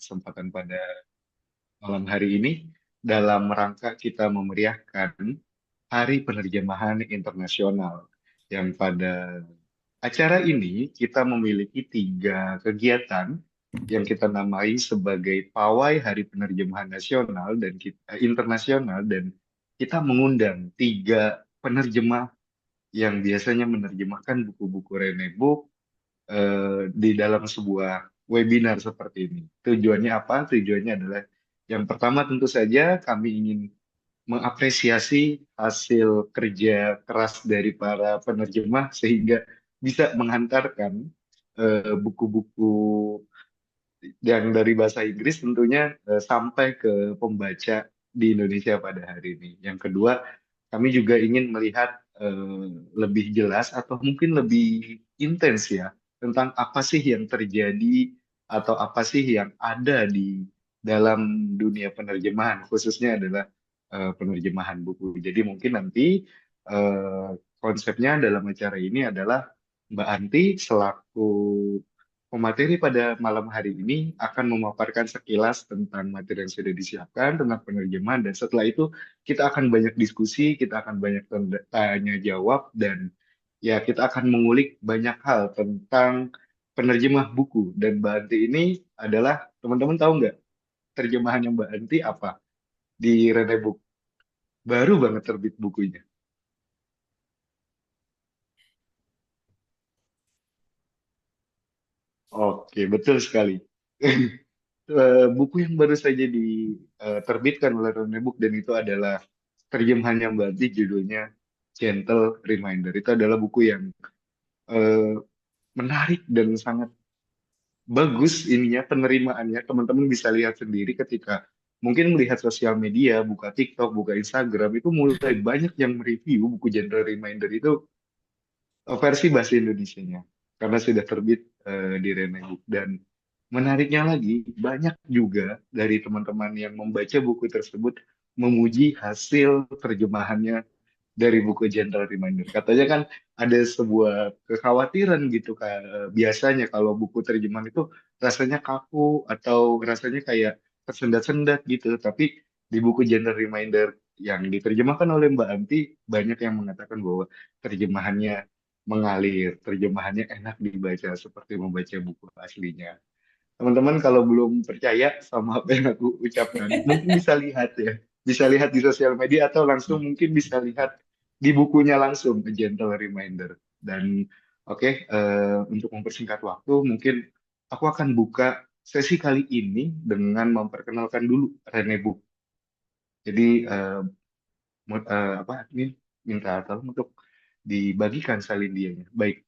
kesempatan pada malam hari ini dalam rangka kita memeriahkan Hari Penerjemahan Internasional yang pada acara ini kita memiliki tiga kegiatan yang kita namai sebagai Pawai Hari Penerjemahan Nasional dan internasional dan kita mengundang tiga penerjemah yang biasanya menerjemahkan buku-buku Rene Book di dalam sebuah webinar seperti ini. Tujuannya apa? Tujuannya adalah yang pertama tentu saja kami ingin mengapresiasi hasil kerja keras dari para penerjemah sehingga bisa menghantarkan buku-buku yang dari bahasa Inggris tentunya sampai ke pembaca di Indonesia pada hari ini. Yang kedua, kami juga ingin melihat lebih jelas atau mungkin lebih intens ya tentang apa sih yang terjadi atau apa sih yang ada di dalam dunia penerjemahan, khususnya adalah penerjemahan buku. Jadi mungkin nanti konsepnya dalam acara ini adalah Mbak Anti selaku pemateri pada malam hari ini akan memaparkan sekilas tentang materi yang sudah disiapkan tentang penerjemahan dan setelah itu kita akan banyak diskusi, kita akan banyak tanya jawab dan ya kita akan mengulik banyak hal tentang penerjemah buku dan Mbak Anti ini adalah teman-teman tahu nggak terjemahannya Mbak Anti apa di Rene Book baru banget terbit bukunya. Oke, betul sekali. Buku yang baru saja diterbitkan oleh Rone Book dan itu adalah terjemahannya Mbak Ati judulnya Gentle Reminder. Itu adalah buku yang eh, menarik dan sangat bagus ininya penerimaannya. Teman-teman bisa lihat sendiri ketika mungkin melihat sosial media, buka TikTok, buka Instagram itu mulai banyak yang mereview buku Gentle Reminder itu versi bahasa Indonesianya karena sudah terbit di Rene Book dan menariknya lagi, banyak juga dari teman-teman yang membaca buku tersebut memuji hasil terjemahannya dari buku Gentle Reminder. Katanya kan ada sebuah kekhawatiran gitu biasanya kalau buku terjemahan itu rasanya kaku atau rasanya kayak tersendat-sendat gitu. Tapi di buku Gentle Reminder yang diterjemahkan oleh Mbak Anti banyak yang mengatakan bahwa terjemahannya mengalir, terjemahannya enak dibaca seperti membaca buku aslinya. Teman-teman kalau belum percaya sama apa yang aku ucapkan, mungkin bisa lihat ya. Bisa lihat di sosial media atau langsung mungkin bisa lihat di bukunya langsung, A Gentle Reminder. Dan oke, untuk mempersingkat waktu, mungkin aku akan buka sesi kali ini dengan memperkenalkan dulu Rene Book. Jadi apa ini minta tolong untuk dibagikan salindianya. Baik,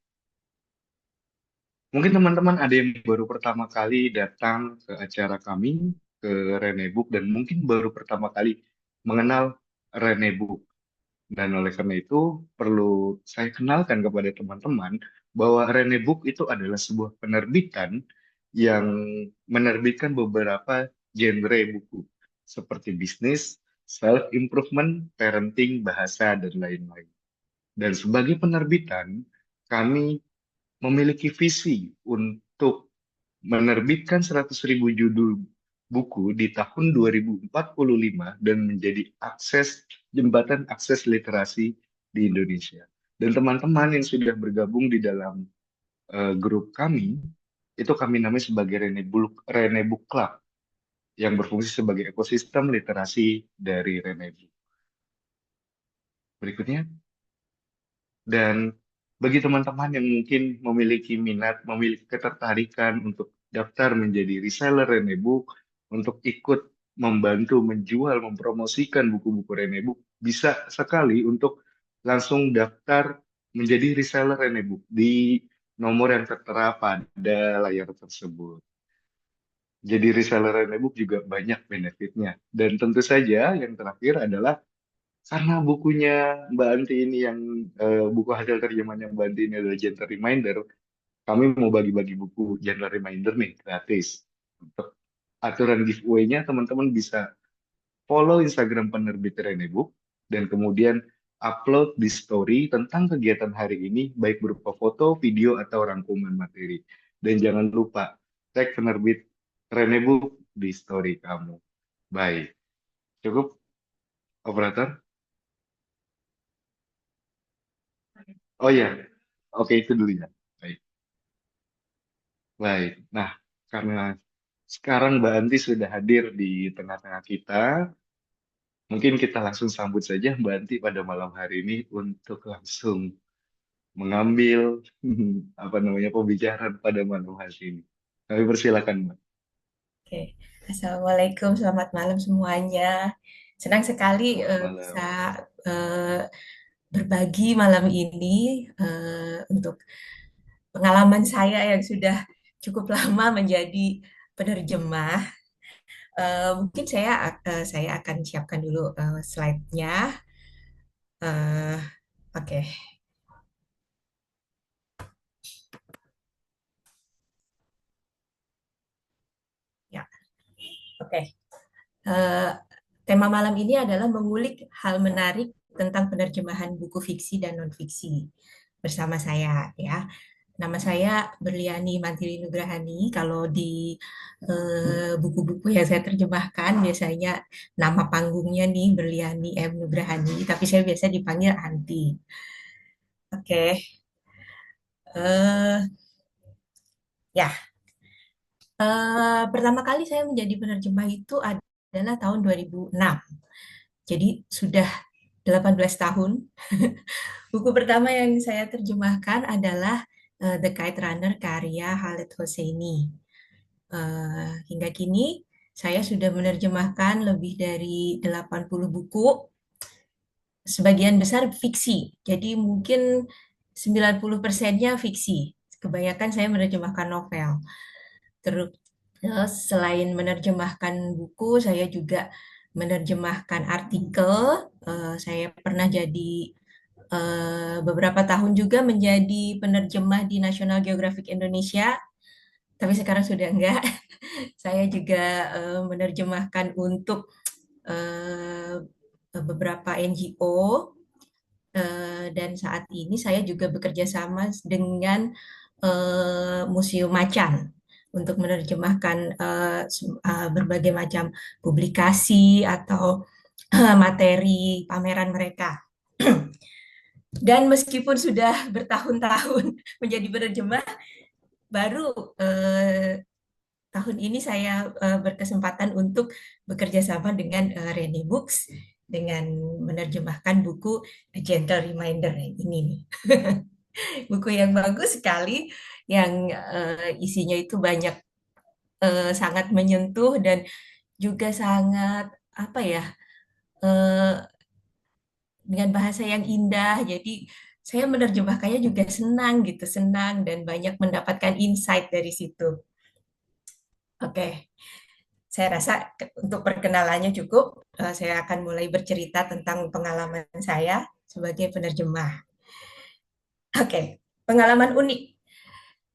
mungkin teman-teman ada yang baru pertama kali datang ke acara kami, ke Rene Book, dan mungkin baru pertama kali mengenal Rene Book. Dan oleh karena itu, perlu saya kenalkan kepada teman-teman bahwa Rene Book itu adalah sebuah penerbitan yang menerbitkan beberapa genre buku, seperti bisnis, self-improvement, parenting, bahasa, dan lain-lain. Dan sebagai penerbitan, kami memiliki visi untuk menerbitkan 100.000 judul buku di tahun 2045 dan menjadi jembatan akses literasi di Indonesia. Dan teman-teman yang sudah bergabung di dalam grup kami, itu kami namai sebagai Rene Book Club yang berfungsi sebagai ekosistem literasi dari Rene Book. Berikutnya, dan bagi teman-teman yang mungkin memiliki minat, memiliki ketertarikan untuk daftar menjadi reseller Renebook, untuk ikut membantu menjual, mempromosikan buku-buku Renebook, bisa sekali untuk langsung daftar menjadi reseller Renebook di nomor yang tertera pada layar tersebut. Jadi reseller Renebook juga banyak benefitnya. Dan tentu saja yang terakhir adalah karena bukunya Mbak Anti ini yang buku hasil terjemahannya Mbak Anti ini adalah Gentle Reminder, kami mau bagi-bagi buku Gentle Reminder nih gratis. Untuk aturan giveaway-nya teman-teman bisa follow Instagram penerbit Renebook dan kemudian upload di story tentang kegiatan hari ini baik berupa foto, video atau rangkuman materi. Dan jangan lupa tag penerbit Rene Book di story kamu. Baik, cukup operator? Oh ya, oke itu dulu ya. Baik, baik. Nah, karena sekarang Mbak Anti sudah hadir di tengah-tengah kita, mungkin kita langsung sambut saja Mbak Anti pada malam hari ini untuk langsung mengambil apa namanya pembicaraan pada malam hari ini. Kami persilakan Mbak. Oke, Assalamualaikum, selamat malam semuanya. Senang sekali Selamat bisa malam. berbagi malam ini untuk pengalaman saya yang sudah cukup lama menjadi penerjemah. Mungkin saya akan siapkan dulu slide-nya. Eh, Oke, ya, oke. Eh, Tema malam ini adalah mengulik hal menarik tentang penerjemahan buku fiksi dan non-fiksi bersama saya ya. Nama saya Berliani Mantili Nugrahani. Kalau di buku-buku yang saya terjemahkan biasanya nama panggungnya nih Berliani M Nugrahani, tapi saya biasa dipanggil Anti. Oke, eh ya, pertama kali saya menjadi penerjemah itu adalah tahun 2006. Jadi sudah 18 tahun. Buku pertama yang saya terjemahkan adalah The Kite Runner karya Khaled Hosseini. Hingga kini saya sudah menerjemahkan lebih dari 80 buku, sebagian besar fiksi. Jadi mungkin 90%-nya fiksi. Kebanyakan saya menerjemahkan novel. Terus selain menerjemahkan buku, saya juga menerjemahkan artikel. Saya pernah jadi beberapa tahun juga menjadi penerjemah di National Geographic Indonesia, tapi sekarang sudah enggak. Saya juga menerjemahkan untuk eh, beberapa NGO, dan saat ini saya juga bekerja sama dengan Museum Macan untuk menerjemahkan berbagai macam publikasi atau materi pameran mereka. Dan meskipun sudah bertahun-tahun menjadi penerjemah, baru tahun ini saya berkesempatan untuk bekerja sama dengan Reni Books dengan menerjemahkan buku A Gentle Reminder yang ini nih. Buku yang bagus sekali, yang isinya itu banyak, sangat menyentuh dan juga sangat apa ya, eh, dengan bahasa yang indah. Jadi saya menerjemahkannya juga senang gitu, senang dan banyak mendapatkan insight dari situ. Oke, saya rasa untuk perkenalannya cukup. Saya akan mulai bercerita tentang pengalaman saya sebagai penerjemah. Oke, pengalaman unik.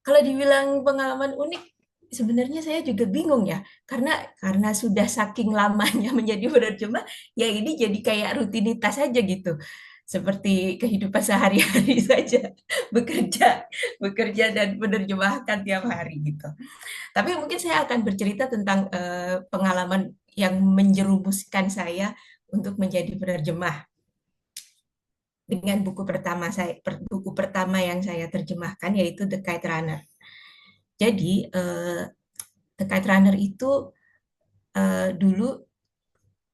Kalau dibilang pengalaman unik, sebenarnya saya juga bingung ya, karena sudah saking lamanya menjadi penerjemah, ya ini jadi kayak rutinitas saja gitu, seperti kehidupan sehari-hari saja, bekerja, bekerja dan menerjemahkan tiap hari gitu. Tapi mungkin saya akan bercerita tentang pengalaman yang menjerumuskan saya untuk menjadi penerjemah dengan buku pertama yang saya terjemahkan yaitu The Kite Runner. Jadi The Kite Runner itu dulu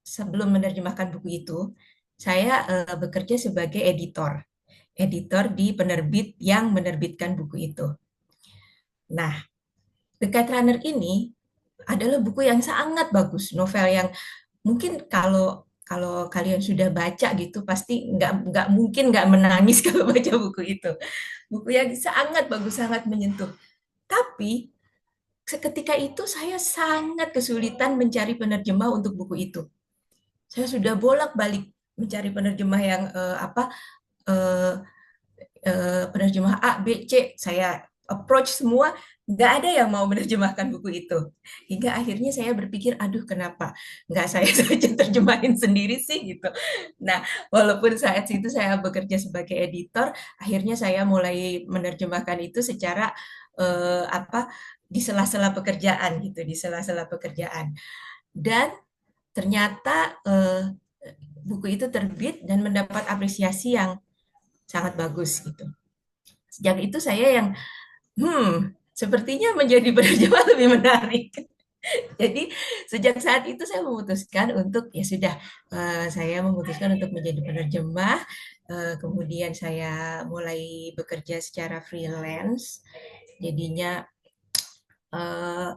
sebelum menerjemahkan buku itu, saya bekerja sebagai editor di penerbit yang menerbitkan buku itu. Nah, The Kite Runner ini adalah buku yang sangat bagus, novel yang mungkin kalau kalau kalian sudah baca gitu pasti nggak mungkin nggak menangis kalau baca buku itu. Buku yang sangat bagus, sangat menyentuh. Tapi seketika itu saya sangat kesulitan mencari penerjemah untuk buku itu. Saya sudah bolak-balik mencari penerjemah yang eh, penerjemah A, B, C. Saya approach semua, nggak ada yang mau menerjemahkan buku itu. Hingga akhirnya saya berpikir, aduh kenapa nggak saya saja terjemahin sendiri sih gitu. Nah, walaupun saat itu saya bekerja sebagai editor, akhirnya saya mulai menerjemahkan itu secara apa di sela-sela pekerjaan gitu, di sela-sela pekerjaan. Dan ternyata buku itu terbit dan mendapat apresiasi yang sangat bagus gitu. Sejak itu saya yang sepertinya menjadi penerjemah lebih menarik. Jadi sejak saat itu saya memutuskan untuk ya sudah, saya memutuskan untuk menjadi penerjemah. Kemudian saya mulai bekerja secara freelance. Jadinya eh,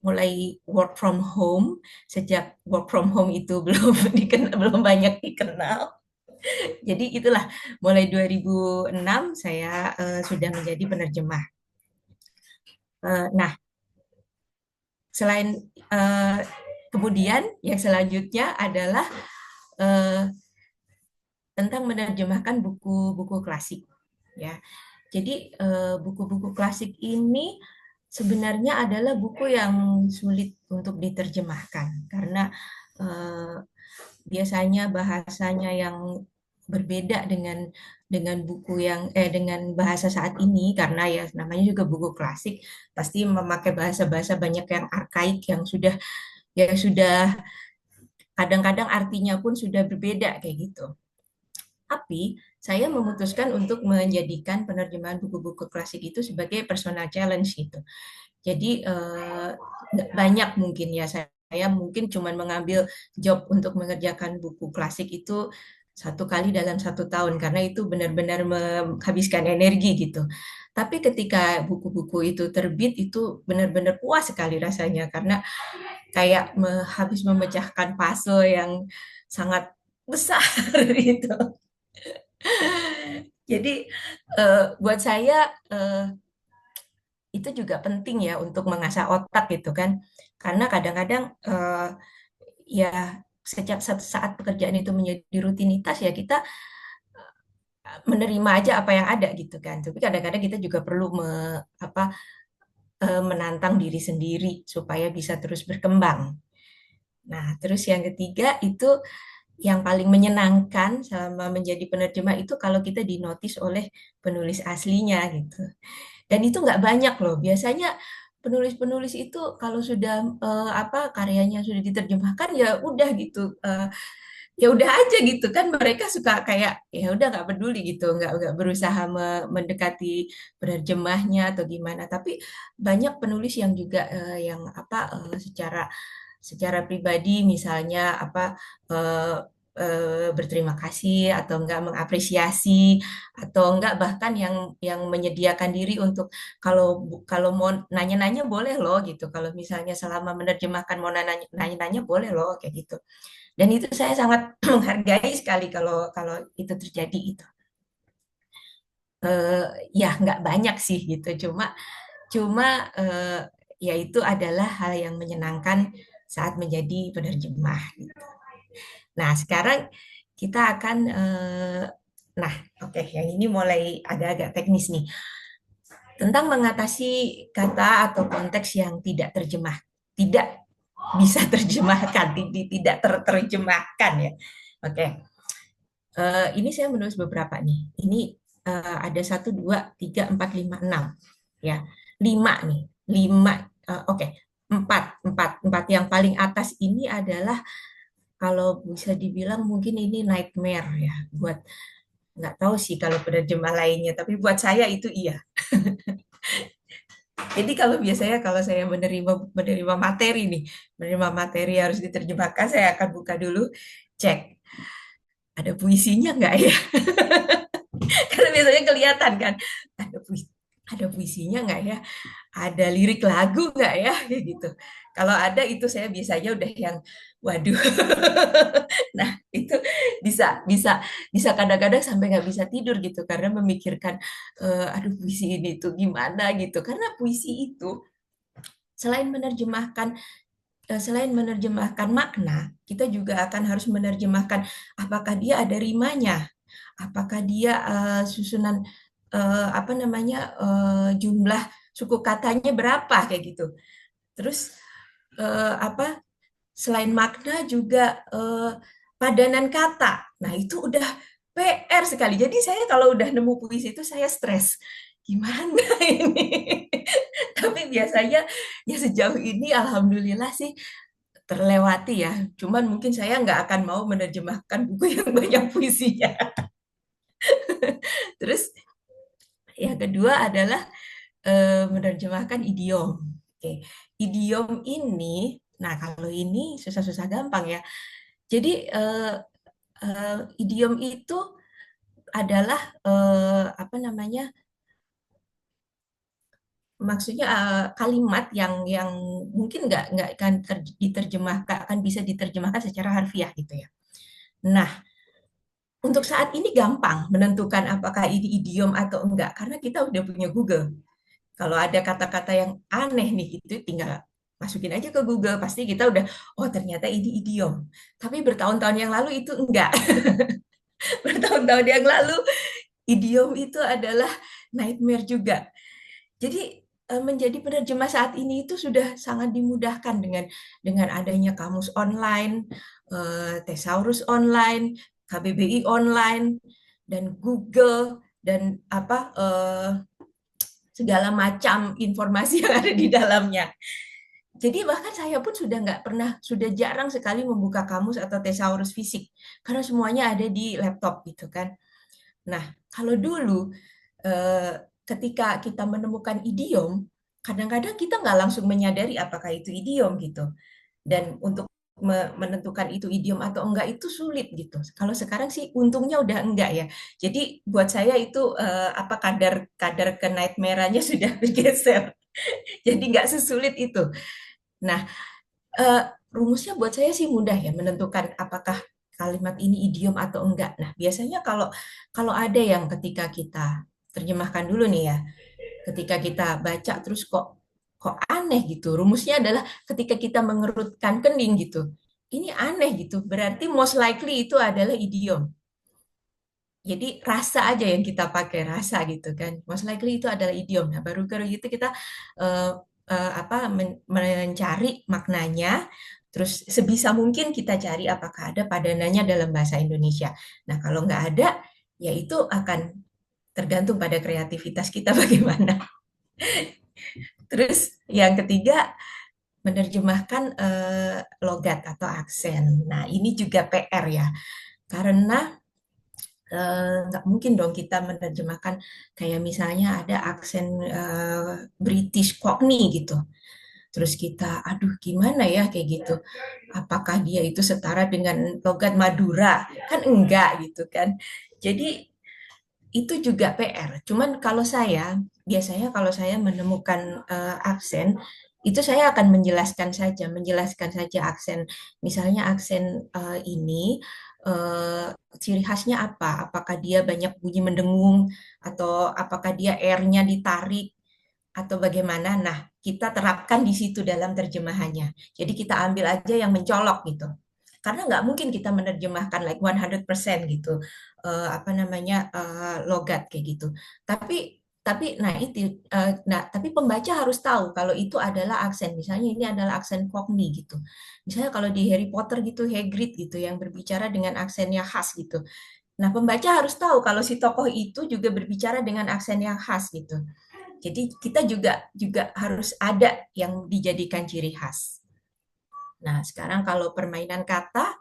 mulai work from home. Sejak work from home itu belum banyak dikenal. Jadi itulah mulai 2006 saya sudah menjadi penerjemah. Nah, selain eh, kemudian yang selanjutnya adalah eh, tentang menerjemahkan buku-buku klasik, ya. Jadi buku-buku klasik ini sebenarnya adalah buku yang sulit untuk diterjemahkan karena eh, biasanya bahasanya yang berbeda dengan buku yang dengan bahasa saat ini, karena ya namanya juga buku klasik pasti memakai bahasa-bahasa banyak yang arkaik yang sudah kadang-kadang artinya pun sudah berbeda kayak gitu. Tapi saya memutuskan untuk menjadikan penerjemahan buku-buku klasik itu sebagai personal challenge gitu. Jadi nggak banyak mungkin ya, saya mungkin cuma mengambil job untuk mengerjakan buku klasik itu satu kali dalam satu tahun karena itu benar-benar menghabiskan energi gitu. Tapi ketika buku-buku itu terbit itu benar-benar puas sekali rasanya karena kayak habis memecahkan puzzle yang sangat besar gitu. Jadi buat saya itu juga penting ya untuk mengasah otak gitu kan. Karena kadang-kadang ya sejak saat pekerjaan itu menjadi rutinitas ya kita menerima aja apa yang ada gitu kan. Tapi kadang-kadang kita juga perlu menantang diri sendiri supaya bisa terus berkembang. Nah, terus yang ketiga itu yang paling menyenangkan selama menjadi penerjemah itu kalau kita dinotis oleh penulis aslinya gitu. Dan itu nggak banyak loh. Biasanya penulis-penulis itu kalau sudah karyanya sudah diterjemahkan ya udah gitu. Ya udah aja gitu kan mereka suka kayak ya udah nggak peduli gitu, nggak berusaha mendekati penerjemahnya atau gimana. Tapi banyak penulis yang juga secara secara pribadi misalnya eh, berterima kasih atau enggak mengapresiasi atau enggak bahkan yang menyediakan diri untuk kalau mau nanya-nanya boleh loh gitu. Kalau misalnya selama menerjemahkan mau nanya-nanya boleh loh kayak gitu. Dan itu saya sangat menghargai sekali kalau kalau itu terjadi itu. Eh, ya nggak banyak sih gitu, cuma cuma ya itu adalah hal yang menyenangkan saat menjadi penerjemah. Gitu. Nah sekarang kita akan nah oke yang ini mulai agak-agak teknis nih tentang mengatasi kata atau konteks yang tidak terjemah, tidak bisa terjemahkan, tidak terjemahkan ya. Oke. Ini saya menulis beberapa nih. Ini ada satu, dua, tiga, empat, lima, enam. Ya, lima nih. Lima. Oke, empat. Yang paling atas ini adalah kalau bisa dibilang mungkin ini nightmare ya. Buat nggak tahu sih kalau penerjemah lainnya, tapi buat saya itu iya. Jadi kalau biasanya kalau saya menerima materi nih, menerima materi harus diterjemahkan, saya akan buka dulu, cek ada puisinya nggak ya? Karena biasanya kelihatan kan, ada ada puisinya nggak ya, ada lirik lagu nggak ya, kayak gitu. Kalau ada itu saya biasanya udah yang waduh. Nah itu bisa bisa bisa kadang-kadang sampai nggak bisa tidur gitu karena memikirkan aduh puisi ini tuh gimana gitu. Karena puisi itu selain menerjemahkan selain menerjemahkan makna, kita juga akan harus menerjemahkan apakah dia ada rimanya, apakah dia susunan jumlah suku katanya berapa kayak gitu. Terus apa selain makna juga padanan kata. Nah, itu udah PR sekali. Jadi saya kalau udah nemu puisi itu saya stres. gimana ini? Tapi biasanya ya sejauh ini alhamdulillah sih terlewati ya. Cuman mungkin saya nggak akan mau menerjemahkan buku yang banyak puisinya. Terus yang kedua adalah menerjemahkan idiom. Oke, idiom ini, nah kalau ini susah-susah gampang ya. Jadi idiom itu adalah apa namanya? Maksudnya kalimat yang mungkin nggak akan diterjemahkan, akan bisa diterjemahkan secara harfiah gitu ya. Nah, untuk saat ini gampang menentukan apakah ini idiom atau enggak karena kita udah punya Google. Kalau ada kata-kata yang aneh nih gitu tinggal masukin aja ke Google pasti kita udah oh ternyata ini idiom. Tapi bertahun-tahun yang lalu itu enggak. Bertahun-tahun yang lalu idiom itu adalah nightmare juga. Jadi menjadi penerjemah saat ini itu sudah sangat dimudahkan dengan adanya kamus online, thesaurus online, KBBI online, dan Google dan apa segala macam informasi yang ada di dalamnya. Jadi bahkan saya pun sudah nggak pernah, sudah jarang sekali membuka kamus atau thesaurus fisik karena semuanya ada di laptop gitu kan. Nah, kalau dulu ketika kita menemukan idiom, kadang-kadang kita nggak langsung menyadari apakah itu idiom gitu. Dan untuk menentukan itu idiom atau enggak itu sulit gitu. Kalau sekarang sih untungnya udah enggak ya. Jadi buat saya itu apa kadar kadar ke nightmare-nya sudah bergeser. Jadi nggak sesulit itu. Nah, eh, rumusnya buat saya sih mudah ya menentukan apakah kalimat ini idiom atau enggak. Nah, biasanya kalau kalau ada yang ketika kita terjemahkan dulu nih ya, ketika kita baca terus kok aneh gitu. Rumusnya adalah ketika kita mengerutkan kening gitu. Ini aneh gitu. Berarti most likely itu adalah idiom. Jadi rasa aja yang kita pakai rasa gitu kan. Most likely itu adalah idiom. Nah, baru baru itu kita eh, apa mencari maknanya. Terus sebisa mungkin kita cari apakah ada padanannya dalam bahasa Indonesia. Nah, kalau nggak ada, ya itu akan tergantung pada kreativitas kita bagaimana. Terus yang ketiga menerjemahkan logat atau aksen. Nah, ini juga PR ya, karena nggak mungkin dong kita menerjemahkan kayak misalnya ada aksen British Cockney gitu. Terus kita, aduh gimana ya kayak gitu. Apakah dia itu setara dengan logat Madura? Kan enggak gitu kan. Jadi itu juga PR. Cuman kalau saya, biasanya kalau saya menemukan aksen, itu saya akan menjelaskan saja aksen. Misalnya aksen ini ciri khasnya apa? Apakah dia banyak bunyi mendengung atau apakah dia R-nya ditarik atau bagaimana? Nah, kita terapkan di situ dalam terjemahannya. Jadi kita ambil aja yang mencolok gitu. Karena nggak mungkin kita menerjemahkan like 100% gitu, apa namanya, logat kayak gitu. Tapi nah itu, tapi pembaca harus tahu kalau itu adalah aksen. Misalnya ini adalah aksen Cockney gitu. Misalnya kalau di Harry Potter gitu, Hagrid gitu yang berbicara dengan aksennya khas gitu. Nah, pembaca harus tahu kalau si tokoh itu juga berbicara dengan aksen yang khas gitu. Jadi kita juga juga harus ada yang dijadikan ciri khas. Nah, sekarang kalau permainan kata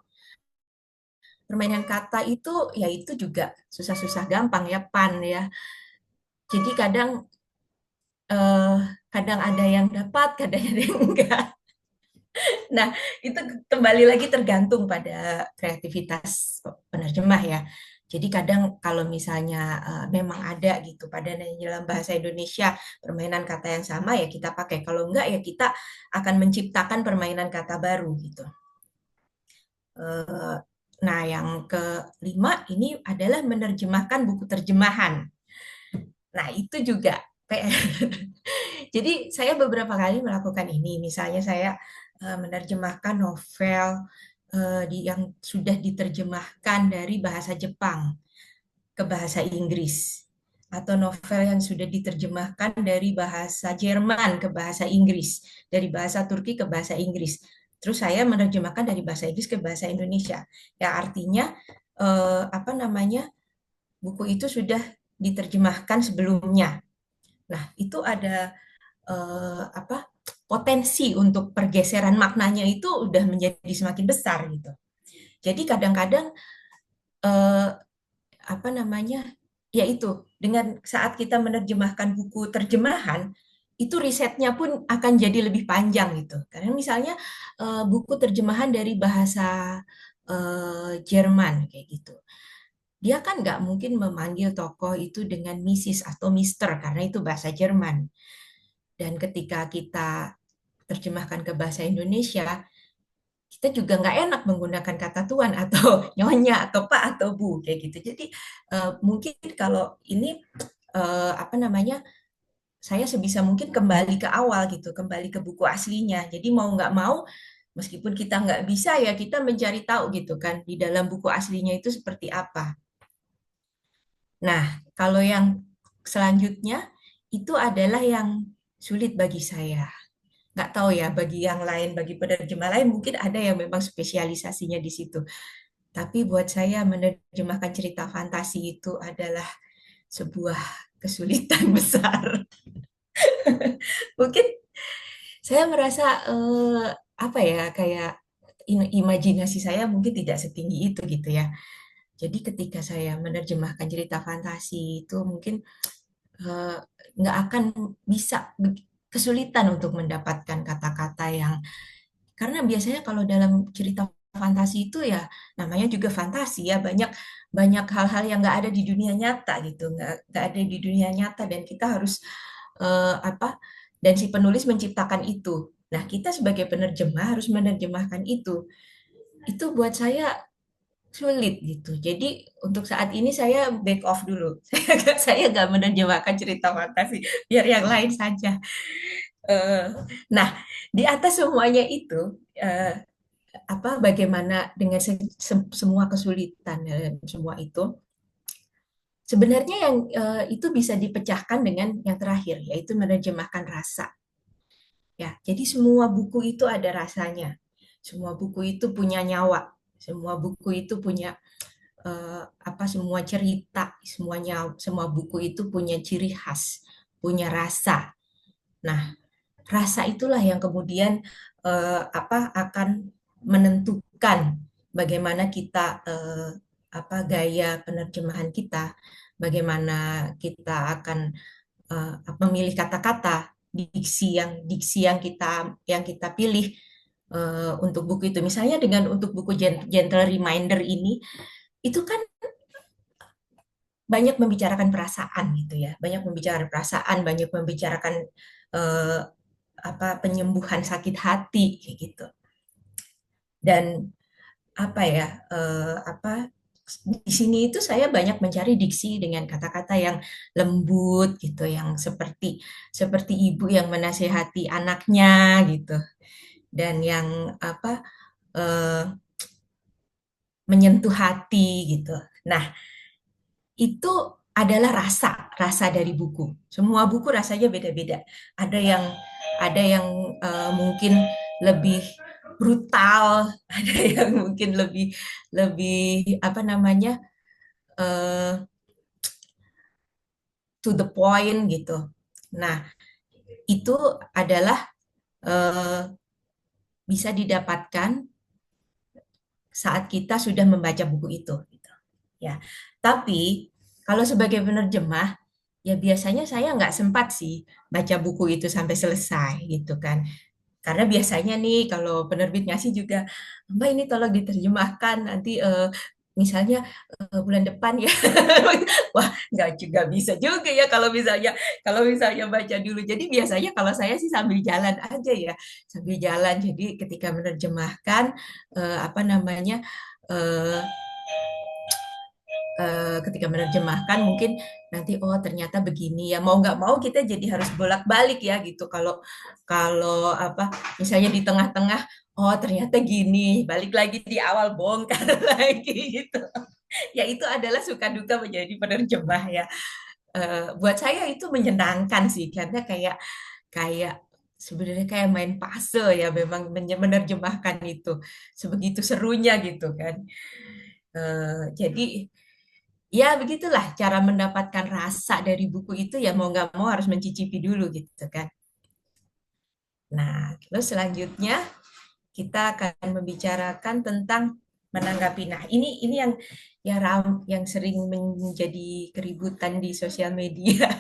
itu ya itu juga susah-susah gampang ya pan ya. Jadi kadang eh, kadang ada yang dapat, kadang ada yang enggak. Nah, itu kembali lagi tergantung pada kreativitas penerjemah ya. Jadi kadang kalau misalnya memang ada gitu pada dalam bahasa Indonesia permainan kata yang sama ya kita pakai. Kalau enggak ya kita akan menciptakan permainan kata baru gitu. Eh, Nah, yang kelima ini adalah menerjemahkan buku terjemahan. Nah, itu juga PR. Jadi saya beberapa kali melakukan ini. Misalnya saya menerjemahkan novel yang sudah diterjemahkan dari bahasa Jepang ke bahasa Inggris atau novel yang sudah diterjemahkan dari bahasa Jerman ke bahasa Inggris, dari bahasa Turki ke bahasa Inggris. Terus saya menerjemahkan dari bahasa Inggris ke bahasa Indonesia. Ya artinya apa namanya? Buku itu sudah diterjemahkan sebelumnya Nah, itu ada apa potensi untuk pergeseran maknanya itu udah menjadi semakin besar gitu. Jadi kadang-kadang eh, apa namanya, yaitu dengan saat kita menerjemahkan buku terjemahan itu risetnya pun akan jadi lebih panjang gitu. Karena misalnya buku terjemahan dari bahasa Jerman kayak gitu. Dia kan nggak mungkin memanggil tokoh itu dengan Mrs. atau Mister karena itu bahasa Jerman. Dan ketika kita terjemahkan ke bahasa Indonesia, kita juga nggak enak menggunakan kata tuan atau nyonya atau pak atau bu kayak gitu. Jadi mungkin kalau ini apa namanya, saya sebisa mungkin kembali ke awal gitu, kembali ke buku aslinya. Jadi mau nggak mau, meskipun kita nggak bisa ya kita mencari tahu gitu kan di dalam buku aslinya itu seperti apa. Nah, kalau yang selanjutnya itu adalah yang sulit bagi saya. Nggak tahu ya bagi yang lain, bagi penerjemah lain mungkin ada yang memang spesialisasinya di situ. Tapi buat saya menerjemahkan cerita fantasi itu adalah sebuah kesulitan besar. Mungkin saya merasa apa ya, kayak imajinasi saya mungkin tidak setinggi itu gitu ya. Jadi ketika saya menerjemahkan cerita fantasi itu mungkin eh, nggak akan bisa kesulitan untuk mendapatkan kata-kata yang, karena biasanya kalau dalam cerita fantasi itu ya namanya juga fantasi ya, banyak banyak hal-hal yang nggak ada di dunia nyata gitu, nggak ada di dunia nyata dan kita harus apa, dan si penulis menciptakan itu. Nah, kita sebagai penerjemah harus menerjemahkan itu. Itu buat saya sulit gitu. Jadi untuk saat ini saya back off dulu. Saya nggak menerjemahkan cerita fantasi, biar yang lain saja. Eh, nah, di atas semuanya itu, eh, apa bagaimana dengan semua kesulitan dan semua itu, sebenarnya yang itu bisa dipecahkan dengan yang terakhir, yaitu menerjemahkan rasa. Ya, jadi semua buku itu ada rasanya. Semua buku itu punya nyawa. Semua buku itu punya apa, semua cerita, semuanya, semua buku itu punya ciri khas, punya rasa. Nah, rasa itulah yang kemudian apa akan menentukan bagaimana kita apa gaya penerjemahan kita, bagaimana kita akan memilih kata-kata, diksi yang kita pilih untuk buku itu. Misalnya dengan untuk buku Gentle Reminder ini, itu kan banyak membicarakan perasaan gitu ya, banyak membicarakan perasaan, banyak membicarakan eh, apa, penyembuhan sakit hati kayak gitu. Dan apa ya, apa, di sini itu saya banyak mencari diksi dengan kata-kata yang lembut gitu, yang seperti seperti ibu yang menasehati anaknya gitu, dan yang apa, eh, menyentuh hati gitu. Nah, itu adalah rasa rasa dari buku. Semua buku rasanya beda-beda. Ada yang mungkin lebih brutal, ada yang mungkin lebih lebih apa namanya, eh, to the point gitu. Nah, itu adalah eh, bisa didapatkan saat kita sudah membaca buku itu gitu. Ya. Tapi kalau sebagai penerjemah ya biasanya saya nggak sempat sih baca buku itu sampai selesai gitu kan. Karena biasanya nih kalau penerbit ngasih juga, Mbak ini tolong diterjemahkan nanti misalnya bulan depan ya. Wah, nggak juga bisa juga ya kalau misalnya baca dulu. Jadi biasanya kalau saya sih sambil jalan aja ya, sambil jalan. Jadi ketika menerjemahkan apa namanya, eh, ketika menerjemahkan mungkin nanti oh ternyata begini ya, mau nggak mau kita jadi harus bolak-balik ya gitu, kalau kalau apa, misalnya di tengah-tengah oh ternyata gini, balik lagi di awal bongkar lagi gitu. Ya itu adalah suka duka menjadi penerjemah ya. Buat saya itu menyenangkan sih karena kayak kayak sebenarnya kayak main puzzle ya, memang menerjemahkan itu sebegitu serunya gitu kan. Jadi Ya begitulah cara mendapatkan rasa dari buku itu, ya mau nggak mau harus mencicipi dulu gitu kan. Nah, terus selanjutnya kita akan membicarakan tentang menanggapi. Nah, ini yang sering menjadi keributan di sosial media,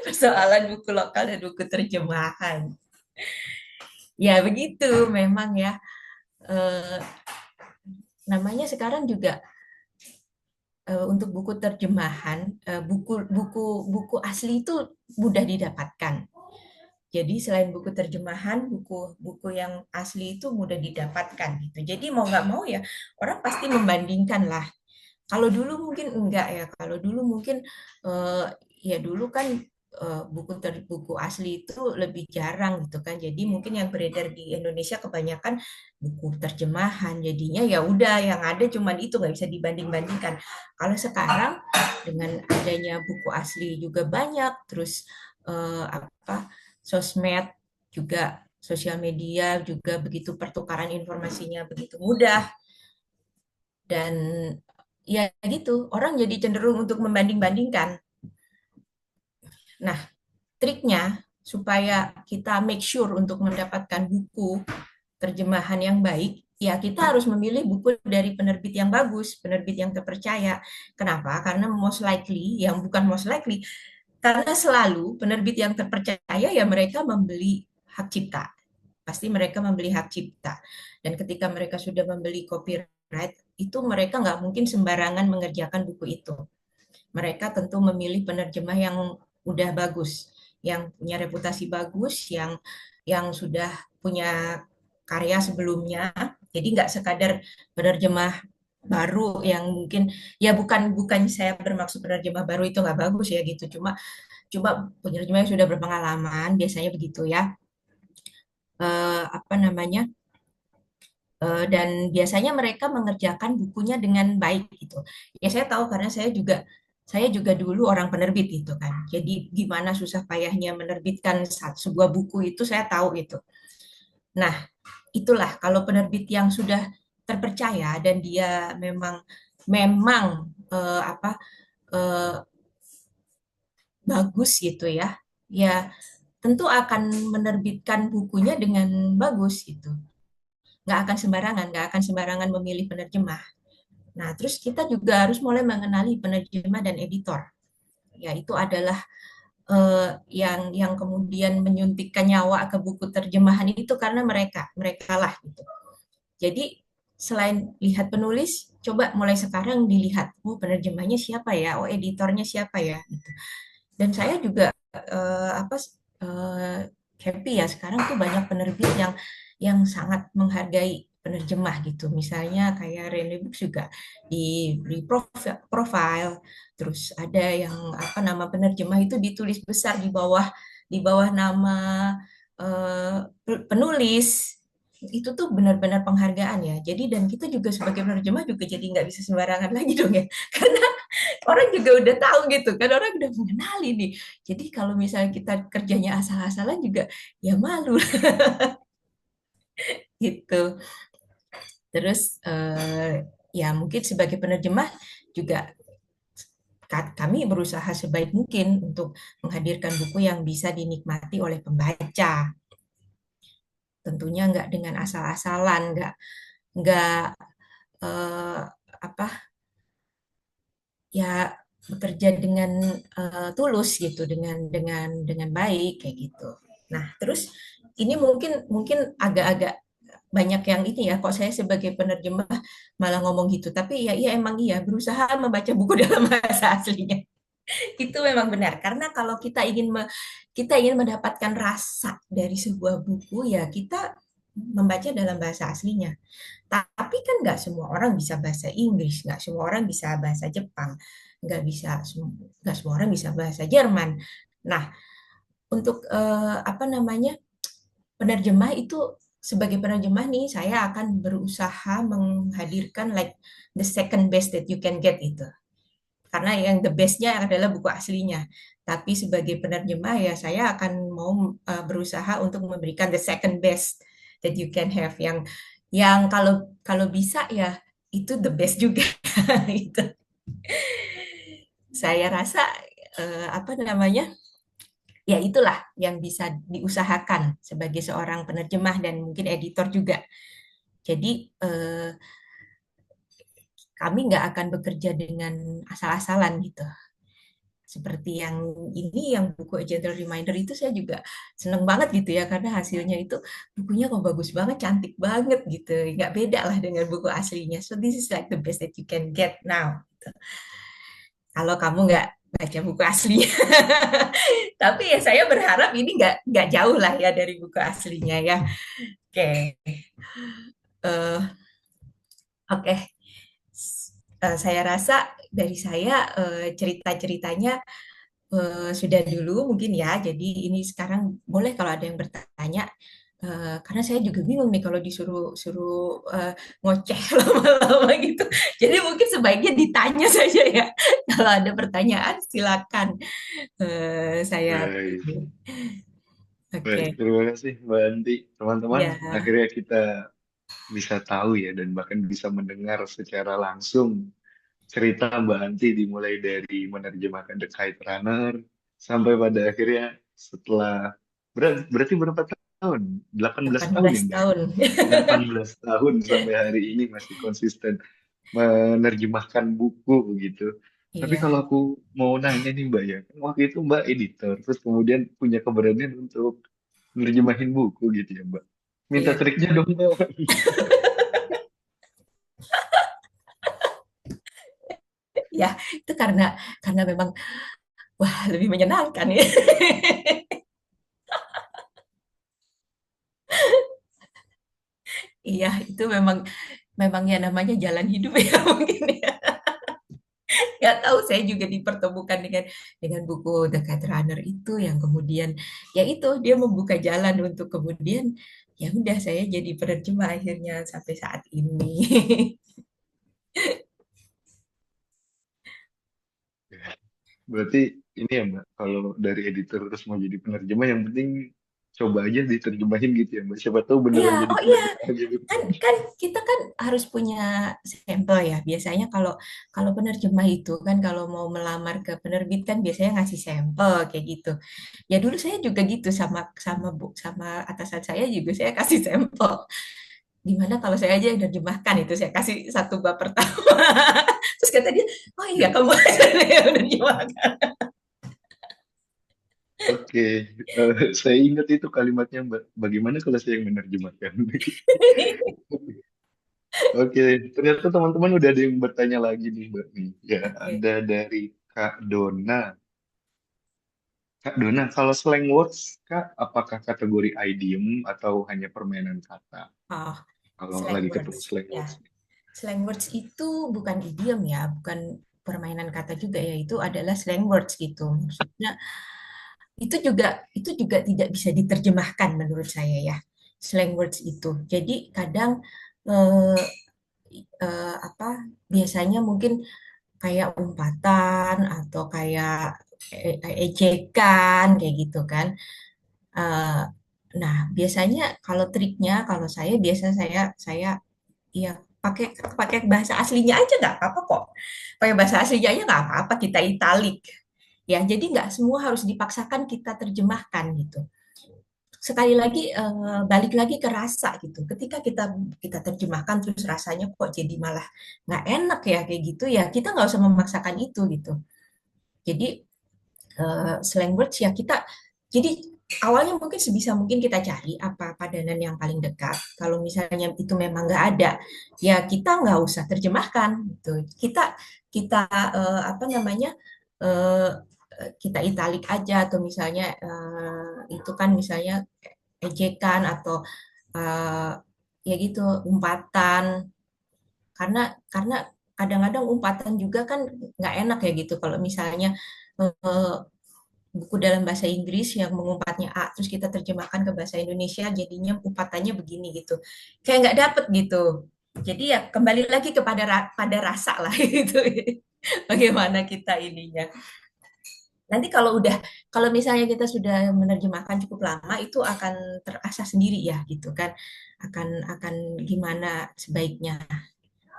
persoalan buku lokal dan buku terjemahan. Ya begitu, memang ya. Eh, Namanya sekarang juga untuk buku terjemahan, buku asli itu mudah didapatkan. Jadi selain buku terjemahan, buku-buku yang asli itu mudah didapatkan gitu. Jadi mau nggak mau ya orang pasti membandingkan lah. Kalau dulu mungkin enggak ya. Kalau dulu mungkin eh, ya dulu kan buku asli itu lebih jarang gitu kan. Jadi mungkin yang beredar di Indonesia kebanyakan buku terjemahan. Jadinya ya udah yang ada cuman itu, nggak bisa dibanding-bandingkan. Kalau sekarang dengan adanya buku asli juga banyak, terus apa sosmed juga, sosial media juga begitu, pertukaran informasinya begitu mudah, dan ya gitu, orang jadi cenderung untuk membanding-bandingkan. Nah, triknya supaya kita make sure untuk mendapatkan buku terjemahan yang baik, ya kita harus memilih buku dari penerbit yang bagus, penerbit yang terpercaya. Kenapa? Karena most likely, yang bukan most likely, karena selalu penerbit yang terpercaya ya mereka membeli hak cipta. Pasti mereka membeli hak cipta. Dan ketika mereka sudah membeli copyright, itu mereka nggak mungkin sembarangan mengerjakan buku itu. Mereka tentu memilih penerjemah yang udah bagus, yang punya reputasi bagus, yang sudah punya karya sebelumnya. Jadi nggak sekadar penerjemah baru yang mungkin, ya bukan bukan saya bermaksud penerjemah baru itu nggak bagus ya gitu, cuma cuma penerjemah yang sudah berpengalaman biasanya begitu ya. Apa namanya, dan biasanya mereka mengerjakan bukunya dengan baik gitu. Ya saya tahu karena saya juga dulu orang penerbit itu kan. Jadi gimana susah payahnya menerbitkan sebuah buku itu saya tahu itu. Nah, itulah kalau penerbit yang sudah terpercaya dan dia memang memang apa eh, bagus gitu ya. Ya tentu akan menerbitkan bukunya dengan bagus gitu. Nggak akan sembarangan memilih penerjemah. Nah, terus kita juga harus mulai mengenali penerjemah dan editor. Ya, itu adalah yang kemudian menyuntikkan nyawa ke buku terjemahan itu karena mereka lah gitu. Jadi selain lihat penulis, coba mulai sekarang dilihat, oh penerjemahnya siapa ya, oh editornya siapa ya, gitu. Dan saya juga apa eh, happy ya sekarang tuh banyak penerbit yang sangat menghargai penerjemah gitu. Misalnya kayak Rene Books juga di profile, terus ada yang apa nama penerjemah itu ditulis besar di bawah nama eh, penulis. Itu tuh benar-benar penghargaan ya. Jadi dan kita juga sebagai penerjemah juga jadi nggak bisa sembarangan lagi dong ya. Karena orang juga udah tahu gitu kan, orang udah mengenali nih. Jadi kalau misalnya kita kerjanya asal-asalan juga ya malu gitu. Terus ya mungkin sebagai penerjemah juga kami berusaha sebaik mungkin untuk menghadirkan buku yang bisa dinikmati oleh pembaca. Tentunya nggak dengan asal-asalan, nggak eh, apa ya, bekerja dengan tulus gitu, dengan baik kayak gitu. Nah, terus ini mungkin mungkin agak-agak banyak yang ini ya, kok saya sebagai penerjemah malah ngomong gitu. Tapi ya iya emang iya, berusaha membaca buku dalam bahasa aslinya. Itu memang benar karena kalau kita ingin mendapatkan rasa dari sebuah buku ya kita membaca dalam bahasa aslinya. Tapi kan nggak semua orang bisa bahasa Inggris, nggak semua orang bisa bahasa Jepang, nggak semua orang bisa bahasa Jerman. Nah, untuk apa namanya, penerjemah itu, sebagai penerjemah nih saya akan berusaha menghadirkan like the second best that you can get itu. Karena yang the bestnya adalah buku aslinya. Tapi sebagai penerjemah ya saya akan mau berusaha untuk memberikan the second best that you can have, yang kalau kalau bisa ya itu the best juga gitu. saya rasa apa namanya, ya itulah yang bisa diusahakan sebagai seorang penerjemah dan mungkin editor juga. Jadi kami nggak akan bekerja dengan asal-asalan gitu. Seperti yang ini, yang buku A Gentle Reminder itu saya juga seneng banget gitu ya, karena hasilnya itu bukunya kok bagus banget, cantik banget gitu. Nggak beda lah dengan buku aslinya. So this is like the best that you can get now. Gitu. Kalau kamu nggak baca buku aslinya. Tapi ya saya berharap ini nggak jauh lah ya dari buku aslinya ya. Oke. Eh, Oke. Saya rasa dari saya cerita-ceritanya sudah dulu mungkin ya. Jadi ini sekarang boleh kalau ada yang bertanya, karena saya juga bingung nih kalau disuruh suruh ngoceh lama-lama gitu. Jadi mungkin sebaiknya ditanya saja ya. Kalau ada pertanyaan silakan saya. Baik, baik. Oke, Terima kasih Mbak Anti. Teman-teman, ya akhirnya kita bisa tahu ya dan bahkan bisa mendengar secara langsung cerita Mbak Anti dimulai dari menerjemahkan The Kite Runner sampai pada akhirnya setelah berarti berapa tahun? 18 tahun 18 ya Mbak? tahun. 18 tahun sampai hari ini masih konsisten menerjemahkan buku gitu. Tapi Iya, kalau aku mau nanya nih Mbak ya, kan waktu itu Mbak editor, terus kemudian punya keberanian untuk menerjemahin buku gitu ya Mbak. Minta iya. triknya dong Mbak. Ya, itu karena memang wah lebih menyenangkan ya. Iya, itu memang memang ya namanya jalan hidup ya mungkin ya. Nggak tahu saya juga dipertemukan dengan buku The Kite Runner itu yang kemudian ya itu dia membuka jalan untuk kemudian ya udah saya jadi penerjemah akhirnya sampai saat ini. Berarti ini ya Mbak, kalau dari editor terus mau jadi penerjemah, yang penting coba aja diterjemahin gitu ya Mbak. Siapa tahu Iya, beneran jadi oh iya, penerjemah gitu. kan kan kita kan harus punya sampel ya. Biasanya kalau kalau penerjemah itu kan kalau mau melamar ke penerbit kan biasanya ngasih sampel kayak gitu. Ya dulu saya juga gitu sama sama bu sama atasan saya juga saya kasih sampel. Gimana kalau saya aja yang nerjemahkan itu saya kasih satu bab pertama. Terus kata dia, oh iya kamu aja deh yang nerjemahkan. Oke, saya ingat itu kalimatnya Mbak. Bagaimana kalau saya yang menerjemahkan? Oke, ternyata teman-teman udah ada yang bertanya lagi nih Mbak nih. Ya, Oke. ada dari Kak Dona. Kak Dona, kalau slang words, Kak, apakah kategori idiom atau hanya permainan kata? Oh, Kalau slang lagi ketemu words. slang Ya, words. slang words itu bukan idiom ya, bukan permainan kata juga ya, itu adalah slang words gitu. Maksudnya itu juga tidak bisa diterjemahkan menurut saya ya, slang words itu. Jadi kadang eh, apa biasanya mungkin kayak umpatan atau kayak ejekan kayak gitu kan. Eh, nah, biasanya kalau triknya kalau saya biasa saya iya, pakai pakai bahasa aslinya aja nggak apa-apa kok. Pakai bahasa aslinya aja nggak apa-apa, kita italik. Ya, jadi nggak semua harus dipaksakan kita terjemahkan gitu. Sekali lagi, balik lagi ke rasa gitu. Ketika kita kita terjemahkan terus rasanya kok jadi malah nggak enak ya kayak gitu ya, kita nggak usah memaksakan itu gitu. Jadi slang words ya kita jadi awalnya mungkin sebisa mungkin kita cari apa padanan yang paling dekat. Kalau misalnya itu memang nggak ada, ya kita nggak usah terjemahkan gitu. Kita kita apa namanya eh, kita italik aja atau misalnya itu kan misalnya ejekan atau eh, ya gitu umpatan karena kadang-kadang umpatan juga kan nggak enak ya gitu kalau misalnya eh, buku dalam bahasa Inggris yang mengumpatnya A, terus kita terjemahkan ke bahasa Indonesia jadinya umpatannya begini gitu. Kayak nggak dapet gitu. Jadi ya kembali lagi kepada pada rasa lah gitu. Bagaimana kita ininya. Nanti kalau misalnya kita sudah menerjemahkan cukup lama itu akan terasa sendiri ya gitu kan. Akan gimana sebaiknya.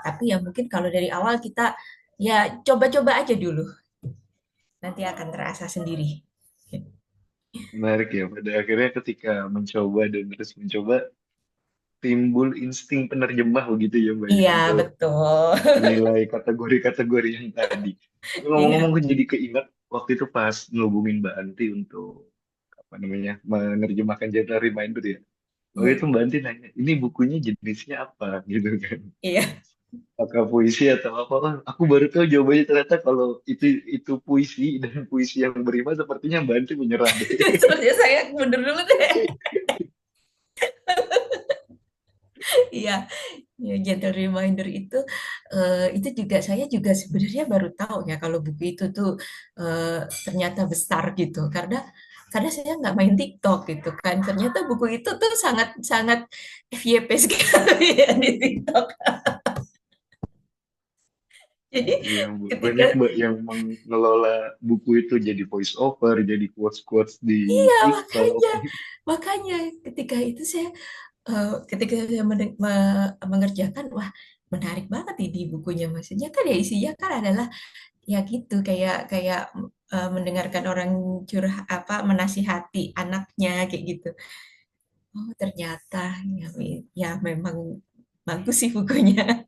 Tapi ya mungkin kalau dari awal kita ya coba-coba aja dulu. nanti akan terasa sendiri. Menarik ya. Pada akhirnya ketika mencoba dan terus mencoba, timbul insting penerjemah begitu ya Mbak ya Iya, untuk betul. menilai kategori-kategori yang tadi. Tapi ngomong-ngomong, Iya, gue jadi keinget waktu itu pas ngehubungin Mbak Anti untuk apa namanya menerjemahkan Gentle Reminder ya. Waktu iya, itu Mbak Anti nanya, ini bukunya jenisnya apa gitu kan? iya. Apakah puisi atau apa? Oh, aku baru tahu jawabannya, ternyata kalau itu puisi dan puisi yang berima, sepertinya Mbak Anti menyerah deh. Sepertinya saya mundur dulu deh. Iya, ya, gentle reminder itu juga saya juga sebenarnya baru tahu ya kalau buku itu tuh ternyata besar gitu karena saya nggak main TikTok gitu kan ternyata buku itu tuh sangat sangat FYP sekali ya di TikTok. Jadi Iya, Bu. ketika Banyak Mbak yang mengelola buku itu jadi voice over, jadi quotes-quotes di iya TikTok. makanya makanya ketika itu ketika saya mengerjakan wah menarik banget ini bukunya maksudnya kan ya isinya kan adalah ya gitu kayak kayak mendengarkan orang curhat apa menasihati anaknya kayak gitu. Oh ternyata ya, ya memang bagus sih bukunya.